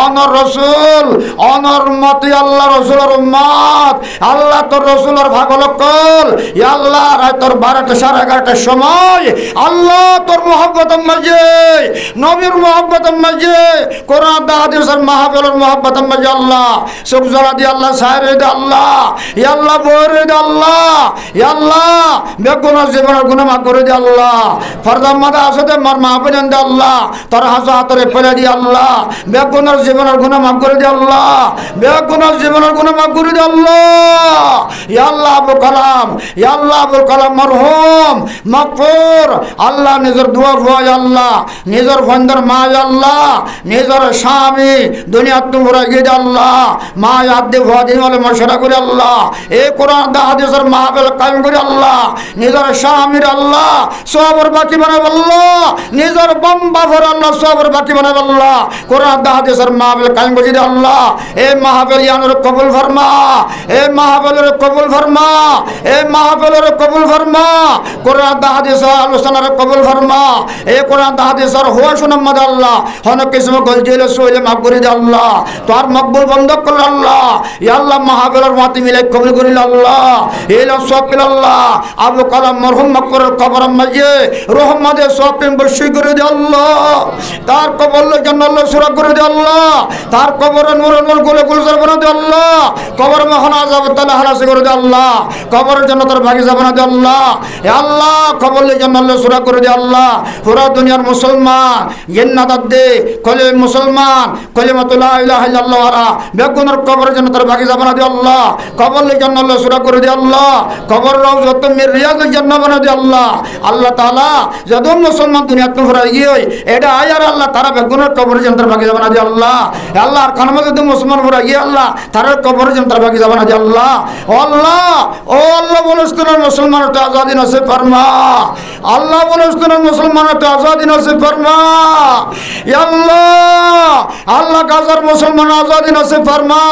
অনর রাসূল অনর উম্মত ইয়া আল্লাহ রাসূলের উম্মত আল্লাহ তোর রাসূলের ভাগল কল ইয়া আল্লাহ রাতের 12টা 11:30টার সময় আল্লাহ তোর মহব্বতের মাঝে নবীর মহব্বতের মাঝে কোরআন হাদিসের মাহফিলের মহব্বতের মাঝে আল্লাহ সুখ জ্বালা দিয়ে আল্লাহ সাহের দে আল্লাহ ইয়া আল্লাহ বরে দে আল্লাহ ইয়া আল্লাহ বেগুনার জীবনের গুনাহ মাফ করে দে আল্লাহ ফরদাম মাদা আসতে মার মাহফিলেন দে আল্লাহ তোর হাজারে ফেলে দি আল্লাহ বেগুনার জীবনের গুনাহ মাফ করে দে আল্লাহ বেগুনার জীবনের গুনাহ মাফ করে দে আল্লাহ ইয়া আল্লাহ আবুল কালাম ইয়া আল্লাহ আবুল কালাম মরহুম মাগফুর আল্লাহ নিজের দোয়া ভয় আল্লাহ নিজের বন্ধর মা আল্লাহ নিজের স্বামী দুনিয়া তোমরা গিয়ে আল্লাহ মা আদে ভদিন বলে মশরা করে আল্লাহ এই কোরআন দা হাদিসের মাহফিল কায়েম করে আল্লাহ নিজের স্বামীর আল্লাহ সবর বাকি বানাবে আল্লাহ নিজের বম্বা ভর আল্লাহ সবর বাকি বানাবে আল্লাহ কোরআন দা হাদিসের মাহফিল কায়েম করে আল্লাহ এই মাহফিল ইয়ানুর কবুল ফরমা এই মাহফিলের কবুল ফরমা এই মাহফিলের কবুল ফরমা কোরআন দা হাদিসের আলোচনার কবুল ফরমা এই কোরআন দা হাদিসের হুয়া সুন্নাত আল্লাহ হন কিসমে গলজিলে সইলে মাফ করে দে আল্লাহ তোর মকবুল বন্ধ কর আল্লাহ ইয়া আল্লাহ মাহফিলের মাটি মিলে কবুল করিল আল্লাহ ইলা সাকিল আল্লাহ আবু কালাম মরহুম মকবরের কবর মাঝে রহমতে সাকিম বর্ষি করে দে আল্লাহ তার কবরে জান্নাতুল সুরা করে দে আল্লাহ তার কবরে নূর নূর গুলে গুলজার বানা দে আল্লাহ কবর মহান আযাব তাআলা হালাস করে দে আল্লাহ কবরের জান্নাতের বাগিচা বানা দে আল্লাহ ইয়া আল্লাহ কবরে জান্নাতুল সুরা করে দে আল্লাহ পুরা দুনিয়ার মুসলমান জান্নাত দে কলে মুসলমান কলিমাতু লা ইলাহা ইল্লাল্লাহ ওয়া বেগুনের কবরের জান্নাতের বাগিচা বানা দে আল্লাহ কবরে জান্নাতুল সুরা করে দে আল্লাহ কবর রওজাত মির রিয়াজুল জান্নাহ বানা দে আল্লাহ আল্লাহ তাআলা যত মুসলমান দুনিয়াত তোমরা গিয়ে এটা আয়ার আল্লাহ তারা বেগুনের কবরের জান্নাতের বাগিচা বানা দে আল্লাহ আল্লাহ আর খানমে যত মুসলমান ভরা গিয়ে আল্লাহ তারা কবরের জান্নাতের বাগিচা বানা দে আল্লাহ ও আল্লাহ বলস্তনের মুসলমানকে আজাদি নসিব ফরমা আল্লাহ বলস্তনের মুসলমানকে আজাদি নসিব ফরমা ইয়া আল্লাহ আল্লাহ গাজার মুসলমান আজাদি নসিব ফরমা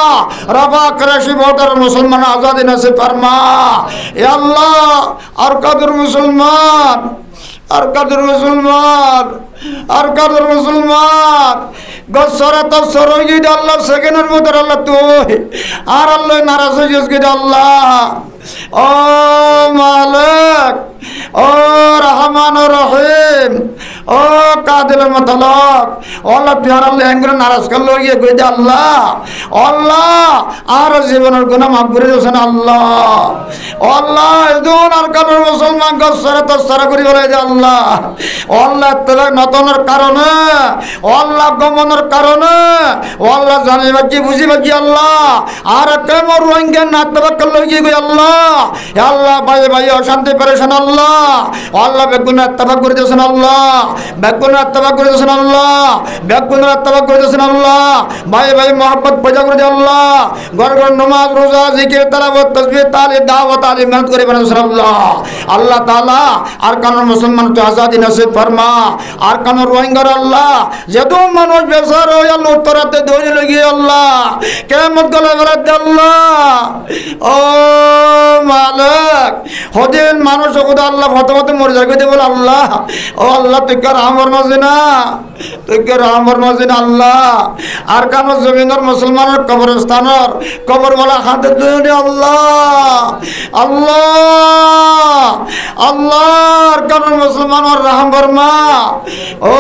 রাবা করাশি বর্ডার মুসলমান আজাদি নসিব ফরমা ইয়া আল্লাহ আর কাদের মুসলমান আর কাদের মুসলমান আর কাদের মুসলমান গসরা তো সরগি আল্লাহ সেকেন্ডের মধ্যে আল্লাহ তুই আর আল্লাহ নারাজ হয়ে গেছে আল্লাহ ও মালিক ও রহমান ও রহিম ও কাদিল মতলব আল্লাহ তুই আর আল্লাহ এঙ্গুলো নারাজ করলো গিয়ে কই দে আল্লাহ আল্লাহ আর জীবনের গুনাহ মাফ করে দিয়েছেন আল্লাহ আল্লাহ এদুন আর কাদের মুসলমান গসরা তো সরা করি বলে দে আল্লাহ আল্লাহ তোর নতনের কারণে আল্লাহ গমনের কারণে আল্লাহ জানি বাজি বুঝি বাজি আল্লাহ আর কেমন রোহিঙ্গা না তবাক্কাল লইয়ে গই আল্লাহ আল্লাহ ভাই ভাই অশান্তি পেরেছেন আল্লাহ আল্লাহ বেগুনা তবাক করে দিয়েছেন আল্লাহ বেগুনা তবাক করে দিয়েছেন আল্লাহ বেগুনা তবাক করে দিয়েছেন আল্লাহ ভাই ভাই মোহাম্মদ পয়দা করে দে আল্লাহ ঘর ঘর নামাজ রোজা জিকির তেলাওয়াত তাসবিহ তালিম দাওয়াত আলী মেহনত করে বানাছেন আল্লাহ আল্লাহ তাআলা আর কানুন মুসলমান তো আজাদি নসিব ফরমা আর কানুন রোহিঙ্গার আল্লাহ যত মানুষ বেজার হয়ে আল্লাহ উত্তরাতে দৌড়ে লাগিয়ে আল্লাহ কিয়ামত গলা বেলাতে আল্লাহ ও মালিক হদিন মানুষ খোদা আল্লাহ ফতমতে মরে যাবে বলে আল্লাহ ও আল্লাহ তুই কার আমর নজিনা তুই কার আমর নজিনা আল্লাহ আর কানুন জমিনের মুসলমানের কবরস্থানের কবরওয়ালা হাতে দুই আল্লাহ আল্লাহ আল্লাহ আর কানুন মুসলমানের রহম ফরমা ও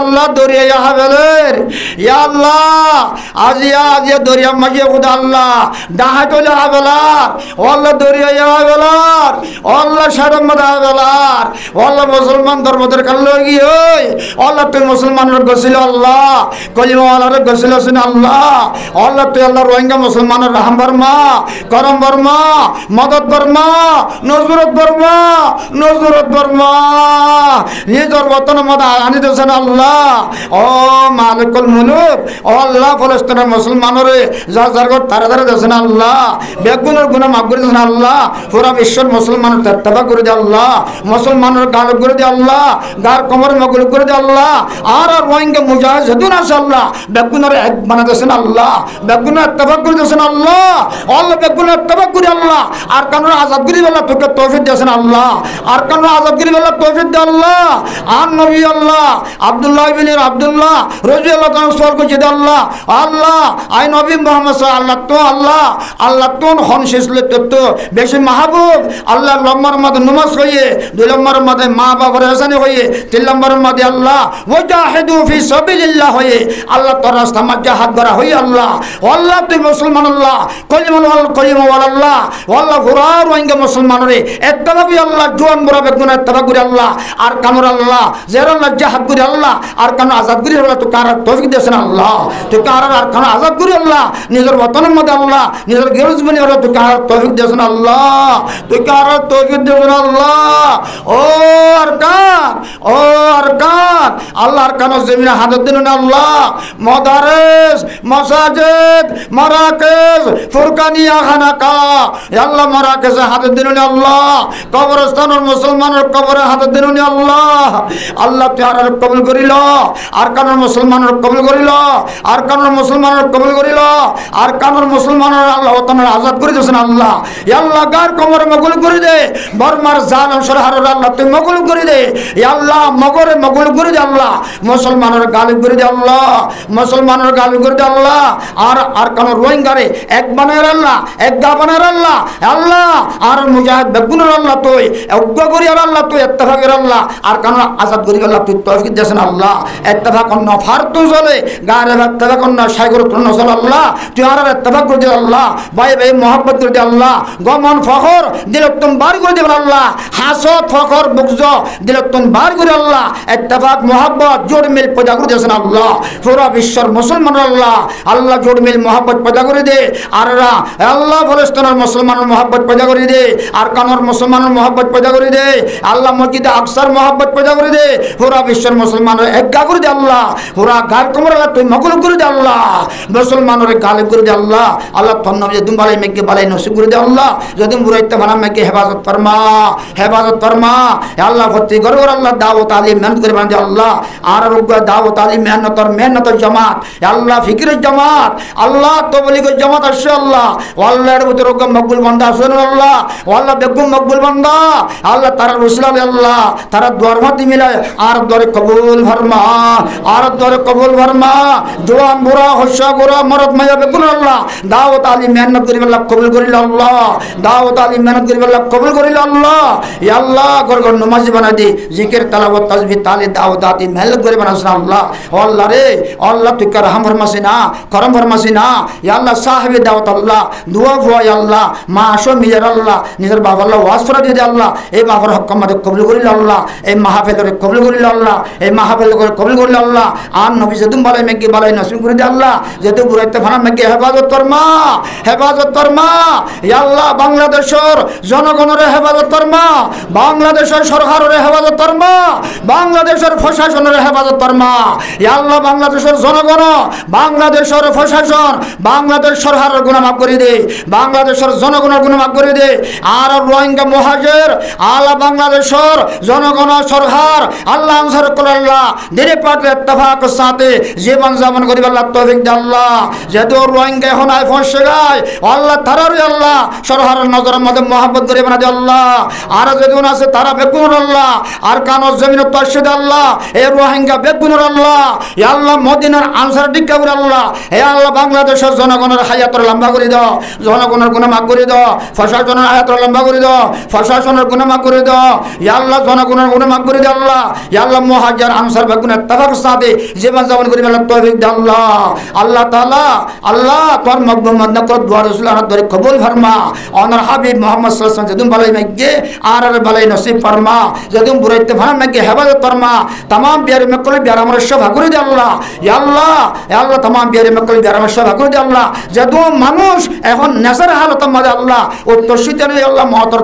আল্লাহ দরিয়া ইয়া বেলের ইয়া আল্লাহ আজিয়া দরিয়া মাঝে খুদা আল্লাহ ডাহাতলে হাবেলার আল্লাহ দরিয়া ইয়া বেলার আল্লাহ শরম মাদা বেলার আল্লাহ মুসলমান ধর্মদের কাল্লো গিয়ে আল্লাহ তুই মুসলমানের গছিল আল্লাহ কলিমা ওয়ালার গছিল শুন আল্লাহ আল্লাহ তুই আল্লাহ রোহিঙ্গা মুসলমানের রহম ফরমা করম ফরমা মদদ ফরমা নজরত ফরমা নজরত বর্মা নিজের বতন মত আনি দিয়েছেন আল্লাহ। ও মালিকুল মুলুক, ও আল্লাহ ফলস্তিনের মুসলমানরে যার যার ঘর তারা তারা দিয়েছেন আল্লাহ। বেগুনের গুণা মাফ করে দিয়েছেন আল্লাহ। পুরা বিশ্বের মুসলমানের তেত্তাবা করে দিয়ে আল্লাহ। মুসলমানের গাল করে দিয়ে আল্লাহ, গার কোমর মগুল করে দিয়ে আল্লাহ। আর রোহিঙ্গা মুজাহিদুন আছে আল্লাহ, বেগুনের এক বানা দিয়েছেন আল্লাহ। বেগুনের তেবা করে দিয়েছেন আল্লাহ। আল্লাহ বেগুনের তেবা করে আল্লাহ। আর কারণ আজাদ করি বেলা তোকে তৌফিক দিয়েছেন আল্লাহ। আর কারণ আজাদ করি বেলা তৌফিক দিয়ে আল্লাহ। আর নবী আল্লাহ আব্দুল্লাহ ইবনে আব্দুল্লাহ রাদিয়াল্লাহু তাআলা সওয়াল করছে দে আল্লাহ, আল্লাহ আই নবী মুহাম্মদ সাল্লাল্লাহু তো আল্লাহ আল্লাহ তোন হন শেষলে তো বেশি মাহবুব আল্লাহ লম্বার মধ্যে নমাজ হইয়ে, 2 নম্বরের মধ্যে মা বাবার হাসানি হইয়ে, 3 নম্বরের মধ্যে আল্লাহ ওয়াজাহিদু ফি সাবিলিল্লাহ হইয়ে আল্লাহ তোর রাস্তা মধ্যে হাত ধরা হইয়ে আল্লাহ। আল্লাহ তুই মুসলমান আল্লাহ কলিমা আল্লাহ আল্লাহ ঘুরার রোহিঙ্গা মুসলমানরে ইত্তেবা করি আল্লাহ, জোয়ান বড় বেগুন ইত্তেবা করি আল্লাহ। আর কামর আল্লাহ জের আল্লাহ জাহাদ করি আল্লাহ। আর কানো আজাদ করি আল্লাহ, তুই কার তৌফিক দিয়েছেন আল্লাহ। তুই কার আর কানো আজাদ করি আল্লাহ, নিজের বতনের মধ্যে আল্লাহ, নিজের গেরুজ বনি আল্লাহ, তুই কার তৌফিক দিয়েছেন আল্লাহ। তুই কার তৌফিক দিয়েছেন আল্লাহ। ও আরকান, ও আরকান আল্লাহ, আর কানো জমিনে হাজত দিন আল্লাহ। মাদারিস, মাসাজিদ, মারাকিজ, ফুরকানিয়া খানাকা আল্লাহ, মারাকিজে হাজত দিন আল্লাহ। কবরস্থানের মুসলমানের কবরে হাজত দিন আল্লাহ। আল্লাহ তুই আর কবুল করিল, আর কানোর মুসলমানের কবুল করিল, আর কানোর মুসলমানের কবুল করিল, আর কানোর মুসলমানের আল্লাহ ওতনের আজাদ করে দিয়েছেন আল্লাহ। আল্লাহ গার কোমর মগুল করে দে, বর্মার জাল সরহারের আল্লাহ তুই মগুল করে দে আল্লাহ, মগরে মগুল করে দে আল্লাহ। মুসলমানের গালি করে দে আল্লাহ, মুসলমানের গালি করে দে আল্লাহ। আর কানোর রোহিঙ্গারে এক বানার আল্লাহ, এক গা বানার আল্লাহ আল্লাহ। আর মুজাহিদ বেগুনের আল্লাহ তুই অজ্ঞ করি আর আল্লাহ, তুই ইত্তেফাকের আল্লাহ। আর কানোর আজাদ করি আল্লাহ, তুই তৌফিক দিয়েছেন আল্লাহ। ইত্তেফাক অন্য ফারতু চলে গারে ইত্তেফাক অন্য সাগর তুন চলে আল্লাহ। তুই আর ইত্তেফাক করে দে আল্লাহ, ভাই ভাই মহব্বত করে দে আল্লাহ। গমন ফখর দিল তুম বার করে দেবেন আল্লাহ, হাসদ ফখর বুকজ দিল তুম বার করে আল্লাহ। ইত্তেফাক মহব্বত জোড় মিল পয়দা করে দিয়েছেন আল্লাহ। পুরা বিশ্বের মুসলমান আল্লাহ আল্লাহ জোড় মিল মহব্বত পয়দা করে দে। আর আল্লাহ ফলস্তিনের মুসলমানের মহব্বত পয়দা করে দে, আর কানোর মুসলমানের মহব্বত পয়দা করে দে আল্লাহ। মসজিদে আকসার মহব্বত পয়দা করে দে, পুরা বিশ্বের মুসলমানের একগা করে দে আল্লাহ। পুরা গার কোমর আল্লাহ তুই মকল করে দে আল্লাহ, মুসলমানের গালে করে দে আল্লাহ। আল্লাহ তন্ন যদি বালাই মেকে বালাই নসিব করে দে আল্লাহ। যদি মুরাইতে বানা মেকে হেফাজত ফরমা, হেফাজত ফরমা আল্লাহ। ভর্তি করে আল্লাহ দাওয়াত আলী মেহনত করে বানা দে আল্লাহ। আর দাওয়াত আলী মেহনতর জামাত আল্লাহ, ফিকিরের জামাত আল্লাহ, তবলিগের জামাত আসছে আল্লাহ। আল্লাহর ভিতরে মকবুল বান্দা আসেন আল্লাহ। আল্লাহ বেগুম মকবুল বান্দা আল্লাহ, তারা রসুল আল্লাহ, তারা দোয়ার মাতি মিলায় আর দরে কবুল ফরমা, আর দরে কবুল ফরমা। জোয়ান বুড়া হস্যা গোড়া মরদ মাইয়া বেগুন আল্লাহ, দাওয়াত আলী মেহনত করিব আল্লাহ, কবুল করিল আল্লাহ। দাওয়াত আলী মেহনত করিব আল্লাহ, কবুল করিল আল্লাহ। ইয়া আল্লাহ ঘর ঘর নামাজ বানাই দি, জিকির তালাওয়াত তাসবিহ তালি দাওয়াত আতি মেহনত করে বানাস আল্লাহ। আল্লাহ রে আল্লাহ তুই করহাম ফরমাসি না, করম ফরমাসি না। ইয়া আল্লাহ সাহেব দাওয়াত আল্লাহ, দুয়া ফুয়া আল্লাহ, মা আসো মিজার আল্লাহ, নিজের বাবা আল্লাহ ওয়াজ ফরা দিয়ে আল্লাহ। এই বাবার হক আমাদের কবুল করিল আল্লাহ, এই মাহফিলের কবুল করিল আল্লাহ, এই মাহফিল করে কবুল করিল আল্লাহ। আর নবী যেতুম বালাই মেকি বালাই নসিব করে দে আল্লাহ। যেহেতু বুড়াইতে ফানা মেকি হেফাজত ফরমা, হেফাজত ফরমা ইয়া আল্লাহ। বাংলাদেশের জনগণের হেফাজত ফরমা, বাংলাদেশের সরকারের হেফাজত ফরমা, বাংলাদেশের প্রশাসনের হেফাজত ফরমা ইয়া আল্লাহ। বাংলাদেশের জনগণ, বাংলাদেশের প্রশাসন, বাংলাদেশ সরকারের গুনাহ মাফ করে দে, বাংলাদেশের জনগণের গুনাহ মাফ করে দে। আর রোহিঙ্গা মুহাজির আল্লাহ, বাংলাদেশের জনগণ সরকার আল্লাহ আনসার করে আল্লাহ, দিনে পাকে ইত্তেফাক সাথে জীবন যাপন করিব আল্লাহ, তৌফিক দে আল্লাহ। যেহেতু রোহিঙ্গা এখন আয় ফসে গায় আল্লাহ, তারারই আল্লাহ সরকারের নজরের মধ্যে মহব্বত করে বানা দে আল্লাহ। আর যেদিন আছে তারা বেগুন আল্লাহ, আর কানোর জমিনে তর্শিদ আল্লাহ, এই রোহিঙ্গা বেগুনের আল্লাহ। এ আল্লাহ মদিনার আনসার টিকা করে আল্লাহ। হে আল্লাহ বাংলাদেশের জনগণের হায়াতর লম্বা করে দাও, জনগণের গুনাহ মাফ করে দাও, প্রশাসনের হায়াতর লম্বা করে দাও, প্রশাসনের গুনাহ মাফ করে দাও ইয়া আল্লাহ, জনগণের গুনাহ মাফ করে দাও আল্লাহ। ইয়া আল্লাহ মুহাজির আনসার বেগুন ইত্তেফাক সাথে জীবন যাপন করিব আল্লাহ, তৌফিক দে আল্লাহ। আল্লাহ তাআলা আল্লাহ তোর মকবুল মদনা কর দোয়া রাসূল আল্লাহ দরে কবুল ফরমা। অনর হাবিব মুহাম্মদ সাল্লাল্লাহু আলাইহি ওয়াসাল্লাম যেদুম বালাই মেগে আর বালাই নসিব ফরমা, যেদুম বুরাইতে ফানা মেগে হেফাজত ফরমা। तमाम प्यारे मक्कल प्यार আমার সব করে দে আল্লাহ। ইয়া আল্লাহ, ইয়া আল্লাহ तमाम प्यारे मक्कल प्यार আমার সব করে দে আল্লাহ। যেদুম মানুষ এখন নেশার হালত মধ্যে আল্লাহ, ও তশিতের আল্লাহ মহতর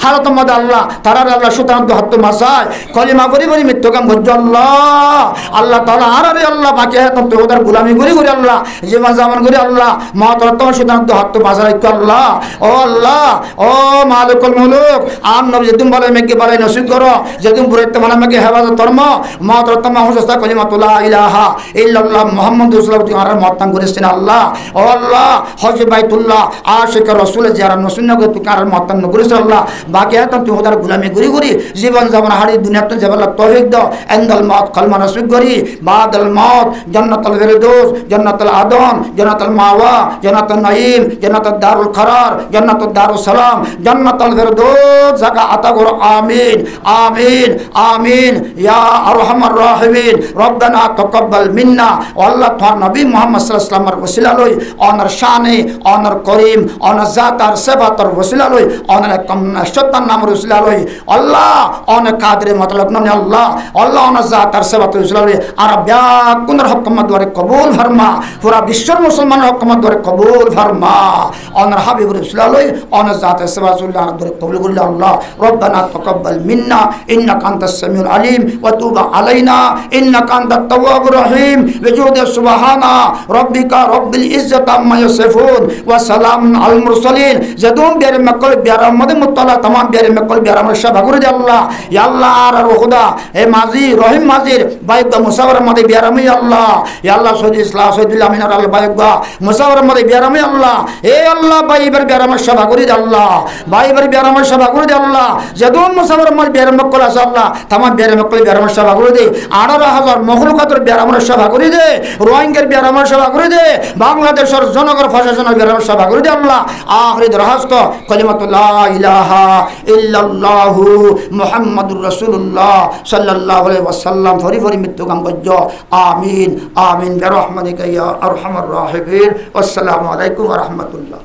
হালত মধ্যে আল্লাহ তারার আল্লাহ সুতরাং হাত মাসায় কলিমা করি করি মৃত্যু কাম করছো আল্লাহ আল্লাহ তাআলা আর আল্লাহ বাকি হাত তো ওদের গোলামি করি করি আল্লাহ জীবন জামান করি আল্লাহ মহতরতম সুতরাং হাত মাসায় আল্লাহ ও আল্লাহ ও মালিকুল মুলুক আম নবী যেদিন বলে মেকে বলে নসিব করো যেদিন বুরাইতে মানে মেকে হেফাজত ধর্ম মহতরতম হুজুস্তা কলিমাতুল্লাহ ইলাহা ইল্লাল্লাহ মুহাম্মাদুর রাসূলুল্লাহ আর মতান করেছেন আল্লাহ ও আল্লাহ হজ বাইতুল্লাহ আশিক রাসূল যারা নসুন্নাহ করে তুই আর মতান করেছ আল্লাহ বাকি হাত তুই ওদের গোলামি করি করি জীবন জামান হাড়ি দুনিয়াতে যাবাল্লাহ তৌফিক দাও ইনদাল মউত কলমা নসিব করি বাদাল মউত জান্নাতুল ফিরদৌস জান্নাতুল আদন জান্নাতুল মাওয়া জান্নাতুন নাঈম জান্নাতুদ দারুল করার জান্নাতুদ দারুস সালাম জান্নাতুল ফিরদৌস জাকা আতা করো আমিন আমিন আমিন ইয়া আরহামার রাহিমিন রব্বানা তাকাব্বাল মিন্না ও আল্লাহ তোমার নবী মুহাম্মদ সাল্লাল্লাহু আলাইহি ওয়াসাল্লামের ওসিলা লই অনার শানে অনার করিম অনার জাত আর সিফাতের ওসিলা লই অনার সত্তার নামের ওসিলা লই আল্লাহ অনেক কাদের মতলব নয় আল্লাহ আল্লাহ অনার জাত আর সিফাতের ওসিলা লই আর ব্যাকুনের হুকুমত দ্বারা কবুল ফরমা পুরা বিশ্বের মুসলমানের হুকুমত দ্বারা কবুল ফরমা অনার হাবিবের ওসিলা লই অনার জাত আর সিফাতুল্লাহ দ্বারা কবুল করিল আল্লাহ রব্বানা তাকাব্বাল মিন্না ইন্নাকা আনতাস সামিউল আলিম ওয়া তুব আলাইনা ইন্নাকা আনতাত তাওয়াবুর রহিম বিজুদি সুবহানা রব্বিকা রব্বিল ইজ্জাতি আম্মা ইয়াসিফুন ওয়া সালামুন আলাল মুরসালিন যদুম বিয়ারে মকল বিয়ারা মদে মুতালা तमाम বিয়ারে মকল বিয়ারা মশা ভাগুরে দে আল্লাহ ইয়া আল্লাহ আর খুদা হে মাজি রহিম মাজির বাইদা মুসাওয়ার মদে বিয়ারা মি আল্লাহ ইয়া আল্লাহ সদি ইসলাম সদিল আমিন আর আল্লাহ বাইদা মুসাওয়ার মদে বিয়ারা মি আল্লাহ হে আল্লাহ বাইবার বিয়ারা মশা ভাগুরে দে আল্লাহ বাইবার বিয়ারা মশা ভাগুরে দে আল্লাহ যদুম মুসাওয়ার মদে বিয়ারে মকল আছে আল্লাহ तमाम বিয়ারে মকল বিয়ারা মশা ভাগুরে দে 18000 মখলুকাতের বিয়ারা মশা ভাগুরে দে রোহিঙ্গার বিয়ারা মশা ভাগুরে দে বাংলাদেশের জনগণ প্রশাসনের বিয়ারা মশা ভাগুরে দে আল্লাহ আখিরি দরখাস্ত কলিমাতুল্লাহ ইলাহা ইল্লাল্লাহু মুহাম্মাদুর রাসূলুল্লাহ সাল্লাল্লাহু আলাইহি ওয়াসাল্লাম ফরি ফরি মৃত্যু কাম করজ আমিন আমিন বিরহমানিকা ইয়া আরহামার রাহিমিন আসসালামু আলাইকুম ওয়া রাহমাতুল্লাহ।